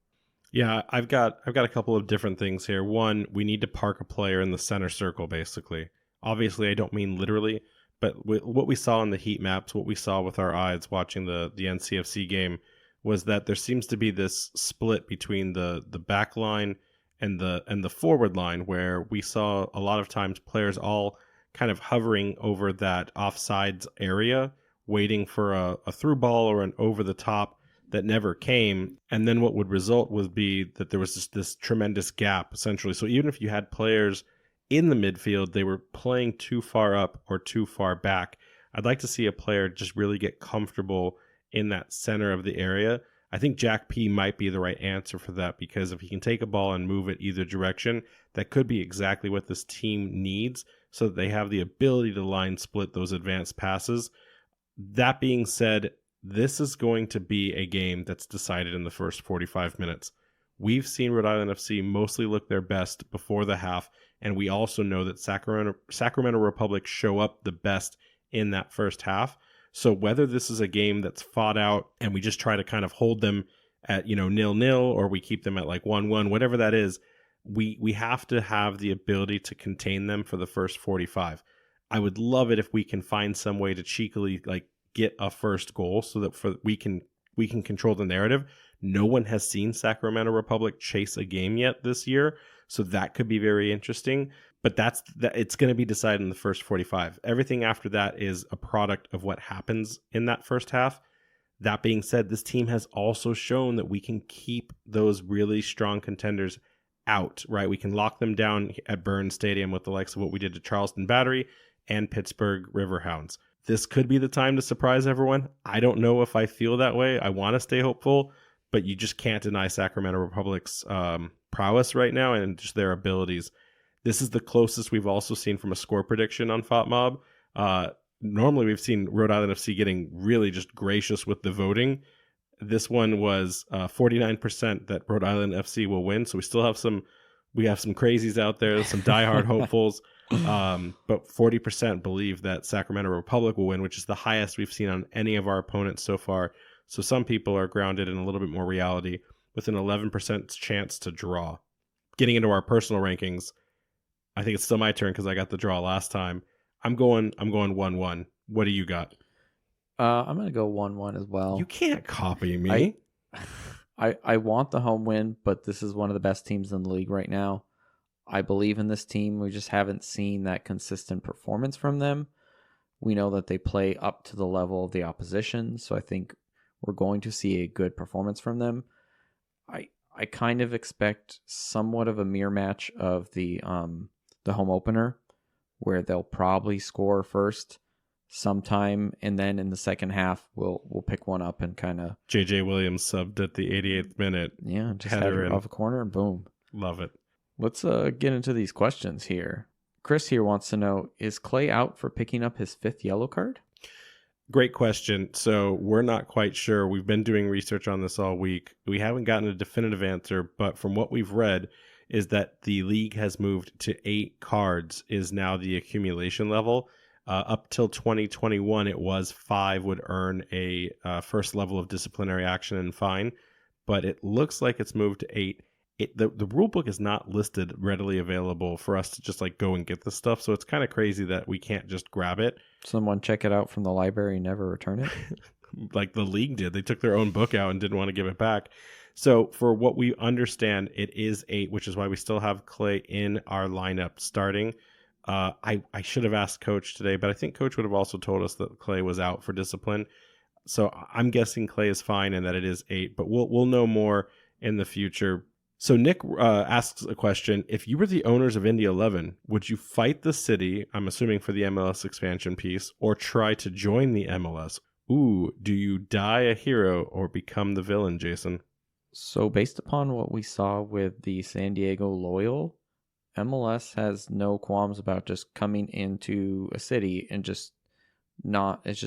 Yeah, I've got a couple of different things here. One, we need to park a player in the center circle, basically. Obviously, I don't mean literally, but what we saw in the heat maps, what we saw with our eyes watching the NCFC game, was that there seems to be this split between the back line and the forward line, where we saw a lot of times players all kind of hovering over that offsides area, waiting for a through ball or an over the top that never came. And then what would result would be that there was just this tremendous gap, essentially. So even if you had players in the midfield, they were playing too far up or too far back. I'd like to see a player just really get comfortable in that center of the area. I think Jack P might be the right answer for that, because if he can take a ball and move it either direction, that could be exactly what this team needs so that they have the ability to line split those advanced passes. That being said, this is going to be a game that's decided in the first 45 minutes. We've seen Rhode Island FC mostly look their best before the half, and we also know that Sacramento Republic show up the best in that first half. So whether this is a game that's fought out and we just try to kind of hold them at 0-0, or we keep them at like 1-1, whatever that is, we have to have the ability to contain them for the first 45. I would love it if we can find some way to cheekily like get a first goal so that we can control the narrative. No one has seen Sacramento Republic chase a game yet this year, so that could be very interesting. But it's going to be decided in the first 45. Everything after that is a product of what happens in that first half. That being said, this team has also shown that we can keep those really strong contenders out, right? We can lock them down at Burns Stadium with the likes of what we did to Charleston Battery and Pittsburgh Riverhounds. This could be the time to surprise everyone. I don't know if I feel that way. I want to stay hopeful, but you just can't deny Sacramento Republic's prowess right now and just their abilities. This is the closest we've also seen from a score prediction on FOTMob. Normally we've seen Rhode Island FC getting really just gracious with the voting. This one was 49% that Rhode Island FC will win. So we have some crazies out there, some diehard hopefuls. But 40% believe that Sacramento Republic will win, which is the highest we've seen on any of our opponents so far. So some people are grounded in a little bit more reality with an 11% chance to draw. Getting into our personal rankings, I think it's still my turn because I got the draw last time. I'm going 1-1. What do you got? I'm going to go 1-1 as well. You can't copy me. I want the home win, but this is one of the best teams in the league right now. I believe in this team. We just haven't seen that consistent performance from them. We know that they play up to the level of the opposition, so I think we're going to see a good performance from them. I kind of expect somewhat of a mirror match of the home opener, where they'll probably score first sometime, and then in the second half we'll pick one up and kind of JJ Williams subbed at the 88th minute. Yeah, just had it off a corner and boom. Love it. Let's get into these questions here. Chris here wants to know, is Clay out for picking up his 5th yellow card? Great question. So we're not quite sure. We've been doing research on this all week. We haven't gotten a definitive answer, but from what we've read is that the league has moved to 8 cards is now the accumulation level. Up till 2021, it was 5 would earn a first level of disciplinary action and fine, but it looks like it's moved to 8. The rule book is not listed readily available for us to just like go and get this stuff, so it's kind of crazy that we can't just grab it. Someone check it out from the library and never return it? Like the league did. They took their own book out and didn't want to give it back. So for what we understand, it is 8, which is why we still have Clay in our lineup starting. I should have asked Coach today, but I think Coach would have also told us that Clay was out for discipline. So I'm guessing Clay is fine and that it is 8, but we'll know more in the future. So Nick asks a question. If you were the owners of Indy 11, would you fight the city, I'm assuming for the MLS expansion piece, or try to join the MLS? Ooh, do you die a hero or become the villain, Jason? So based upon what we saw with the San Diego Loyal, MLS has no qualms about just coming into a city and just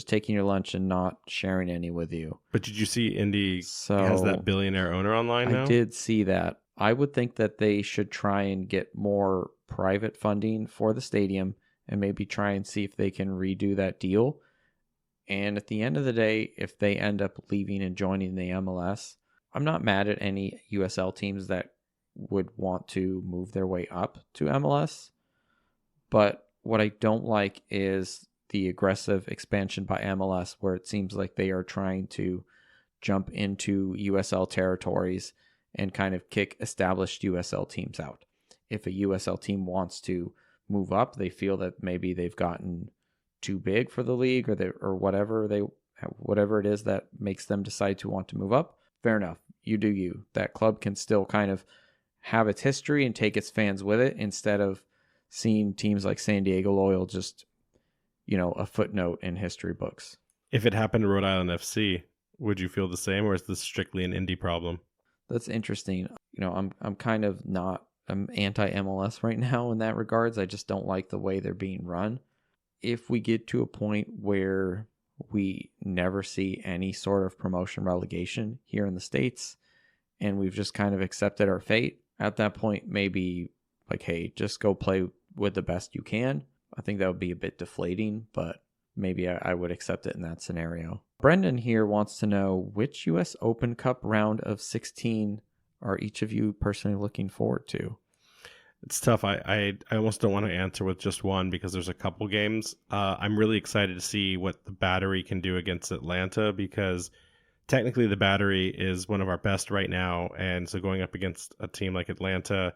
taking your lunch and not sharing any with you. But did you see Indy has that billionaire owner online now? I did see that. I would think that they should try and get more private funding for the stadium and maybe try and see if they can redo that deal. And at the end of the day, if they end up leaving and joining the MLS, I'm not mad at any USL teams that would want to move their way up to MLS. But what I don't like is the aggressive expansion by MLS, where it seems like they are trying to jump into USL territories and kind of kick established USL teams out. If a USL team wants to move up, they feel that maybe they've gotten too big for the league or whatever it is that makes them decide to want to move up. Fair enough. You do you. That club can still kind of have its history and take its fans with it instead of seeing teams like San Diego Loyal just, a footnote in history books. If it happened to Rhode Island FC, would you feel the same, or is this strictly an indie problem? That's interesting. I'm kind of not, I'm anti-MLS right now in that regards. I just don't like the way they're being run. If we get to a point where we never see any sort of promotion relegation here in the States, and we've just kind of accepted our fate, at that point, maybe like, hey, just go play with the best you can. I think that would be a bit deflating, but maybe I would accept it in that scenario. Brendan here wants to know, which U.S. Open Cup round of 16 are each of you personally looking forward to? It's tough. I almost don't want to answer with just one because there's a couple games. I'm really excited to see what the Battery can do against Atlanta, because technically the Battery is one of our best right now. And so going up against a team like Atlanta,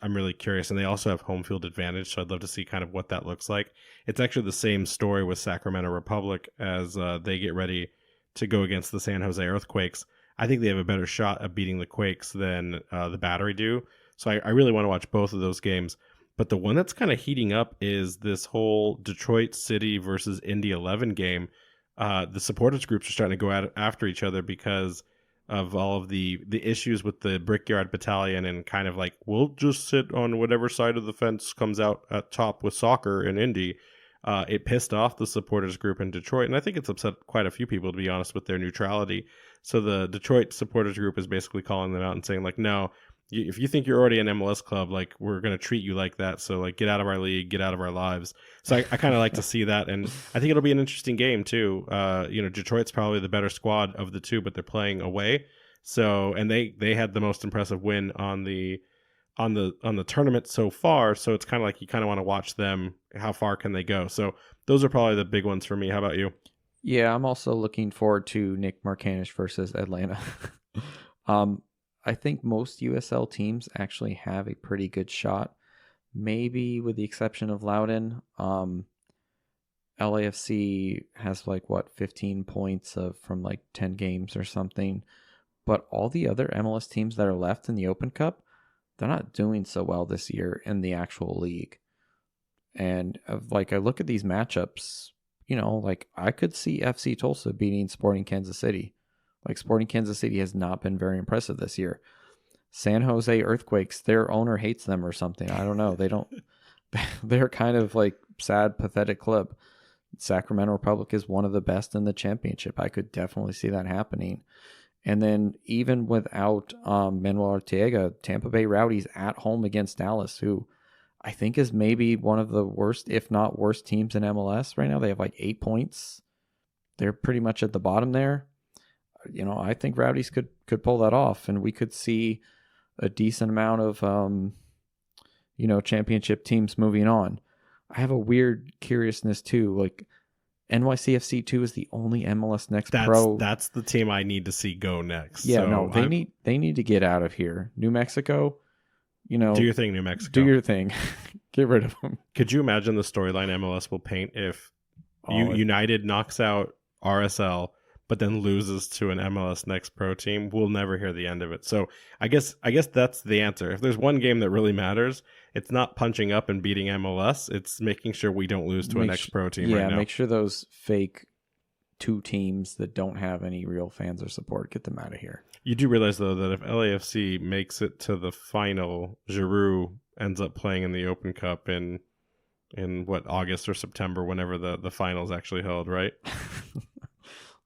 I'm really curious. And they also have home field advantage, so I'd love to see kind of what that looks like. It's actually the same story with Sacramento Republic as they get ready to go against the San Jose Earthquakes. I think they have a better shot of beating the Quakes than the Battery do. So I really want to watch both of those games. But the one that's kind of heating up is this whole Detroit City versus Indy 11 game. The supporters groups are starting to go after each other because of all of the issues with the Brickyard Battalion, and kind of like, we'll just sit on whatever side of the fence comes out at top with soccer in Indy. It pissed off the supporters group in Detroit, and I think it's upset quite a few people, to be honest, with their neutrality. So the Detroit supporters group is basically calling them out and saying, like, no, if you think you're already an MLS club, like, we're going to treat you like that. So, like, get out of our league, get out of our lives. So I kind of like to see that. And I think it'll be an interesting game too. Detroit's probably the better squad of the two, but they're playing away. So, and they had the most impressive win on the tournament so far. So it's kind of like, you kind of want to watch them. How far can they go? So those are probably the big ones for me. How about you? Yeah, I'm also looking forward to Nick Markanish versus Atlanta. I think most USL teams actually have a pretty good shot, maybe with the exception of Loudoun. LAFC has 15 points from 10 games or something. But all the other MLS teams that are left in the Open Cup, they're not doing so well this year in the actual league. And I look at these matchups, I could see FC Tulsa beating Sporting Kansas City. Sporting Kansas City has not been very impressive this year. San Jose Earthquakes, their owner hates them or something. I don't know. They're kind of sad, pathetic club. Sacramento Republic is one of the best in the championship. I could definitely see that happening. And then even without Manuel Ortega, Tampa Bay Rowdies at home against Dallas, who I think is maybe one of the worst, if not worst, teams in MLS right now. They have 8 points. They're pretty much at the bottom there. I think Rowdies could pull that off, and we could see a decent amount of, championship teams moving on. I have a weird curiousness too. NYCFC 2 is the only MLS Next Pro. That's the team I need to see go next. Yeah, so no, they need to get out of here. New Mexico, do your thing, New Mexico. Do your thing. Get rid of them. Could you imagine the storyline MLS will paint if United knocks out RSL, but then loses to an MLS Next Pro team? We'll never hear the end of it. So I guess that's the answer. If there's one game that really matters, it's not punching up and beating MLS. It's making sure we don't lose to a Next Pro team right now. Yeah, make sure those fake two teams that don't have any real fans or support, get them out of here. You do realize, though, that if LAFC makes it to the final, Giroud ends up playing in the Open Cup in August or September, whenever the final's actually held, right?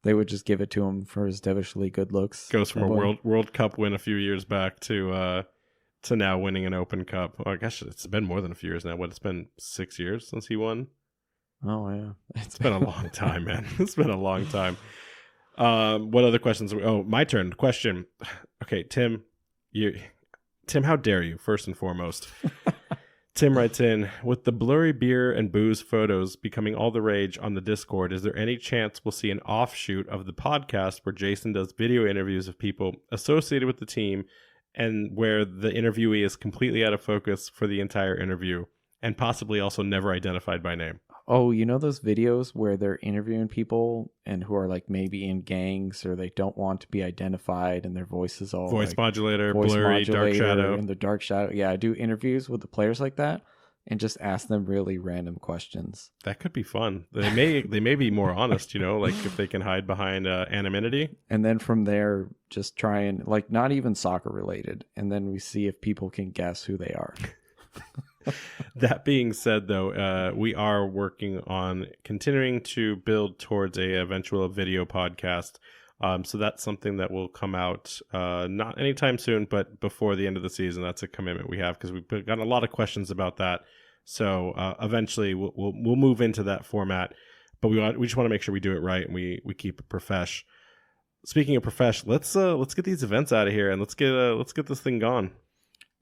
They would just give it to him for his devilishly good looks. Goes from a World Cup win a few years back to now winning an Open Cup. Oh, gosh, it's been more than a few years now. It's been 6 years since he won? Oh, yeah. It's been a long time, man. It's been a long time. What other questions? My turn. Question. Okay, Tim, how dare you, first and foremost? Tim writes in, with the blurry beer and booze photos becoming all the rage on the Discord, is there any chance we'll see an offshoot of the podcast where Jason does video interviews of people associated with the team, and where the interviewee is completely out of focus for the entire interview, and possibly also never identified by name? Oh, those videos where they're interviewing people and who are maybe in gangs, or they don't want to be identified, and their voice is all voice modulator, blurry, dark shadow. In the dark shadow. Yeah, I do interviews with the players like that. and just ask them really random questions. That could be fun. They may be more honest, like if they can hide behind anonymity. And then from there, just try and like not even soccer related. And then we see if people can guess who they are. That being said, though, we are working on continuing to build towards a eventual video podcast. So that's something that will come out not anytime soon, but before the end of the season. That's a commitment we have because we've gotten a lot of questions about that. So eventually we'll move into that format, but we just want to make sure we do it right and we keep it profesh. Speaking of profesh, let's get these events out of here and let's get this thing gone.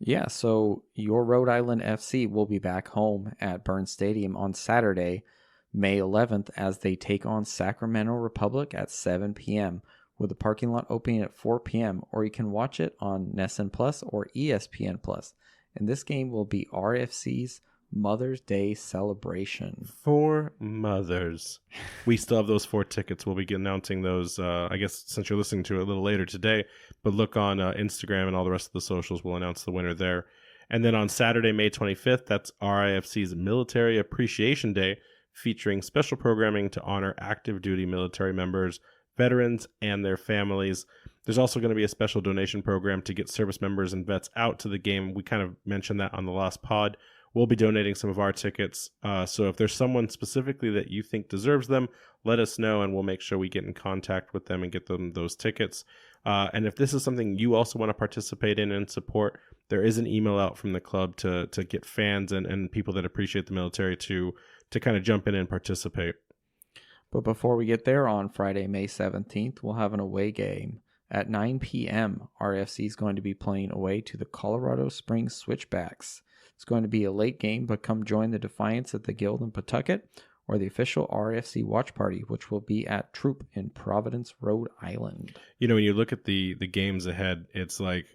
Yeah, so your Rhode Island FC will be back home at Burns Stadium on Saturday, May 11th, as they take on Sacramento Republic at 7 p.m., with the parking lot opening at 4 p.m., or you can watch it on NESN Plus or ESPN Plus. And this game will be RFC's Mother's Day celebration. For mothers. We still have those 4 tickets. We'll be announcing those, I guess, since you're listening to it a little later today. But look on Instagram and all the rest of the socials. We'll announce the winner there. And then on Saturday, May 25th, that's RIFC's Military Appreciation Day, featuring special programming to honor active duty military members, veterans, and their families. There's also going to be a special donation program to get service members and vets out to the game. We kind of mentioned that on the last pod. We'll be donating some of our tickets. So if there's someone specifically that you think deserves them, let us know and we'll make sure we get in contact with them and get them those tickets. And if this is something you also want to participate in and support, there is an email out from the club to get fans and people that appreciate the military to kind of jump in and participate. But before we get there, on Friday, May 17th, we'll have an away game. At 9 p.m., RFC is going to be playing away to the Colorado Springs Switchbacks. It's going to be a late game, but come join the Defiance at the Guild in Pawtucket or the official RFC watch party, which will be at Troop in Providence, Rhode Island. When you look at the games ahead, it's like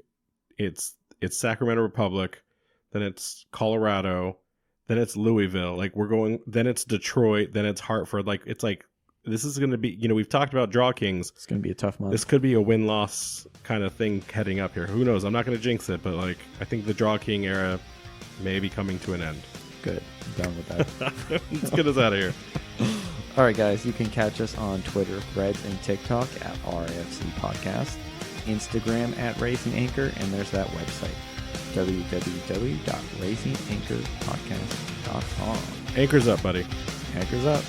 it's Sacramento Republic, then it's Colorado, then it's Louisville. Then it's Detroit, then it's Hartford. This is going to be, we've talked about Draw Kings. It's going to be a tough month. This could be a win-loss kind of thing heading up here. Who knows? I'm not going to jinx it, but I think the Draw King era may be coming to an end. Good. I'm done with that. Let's get us out of here. All right, guys. You can catch us on Twitter, Threads, and TikTok at RFC Podcast, Instagram at Racing Anchor, and there's that website, www.racinganchorpodcast.com. Anchor's up, buddy. Anchor's up.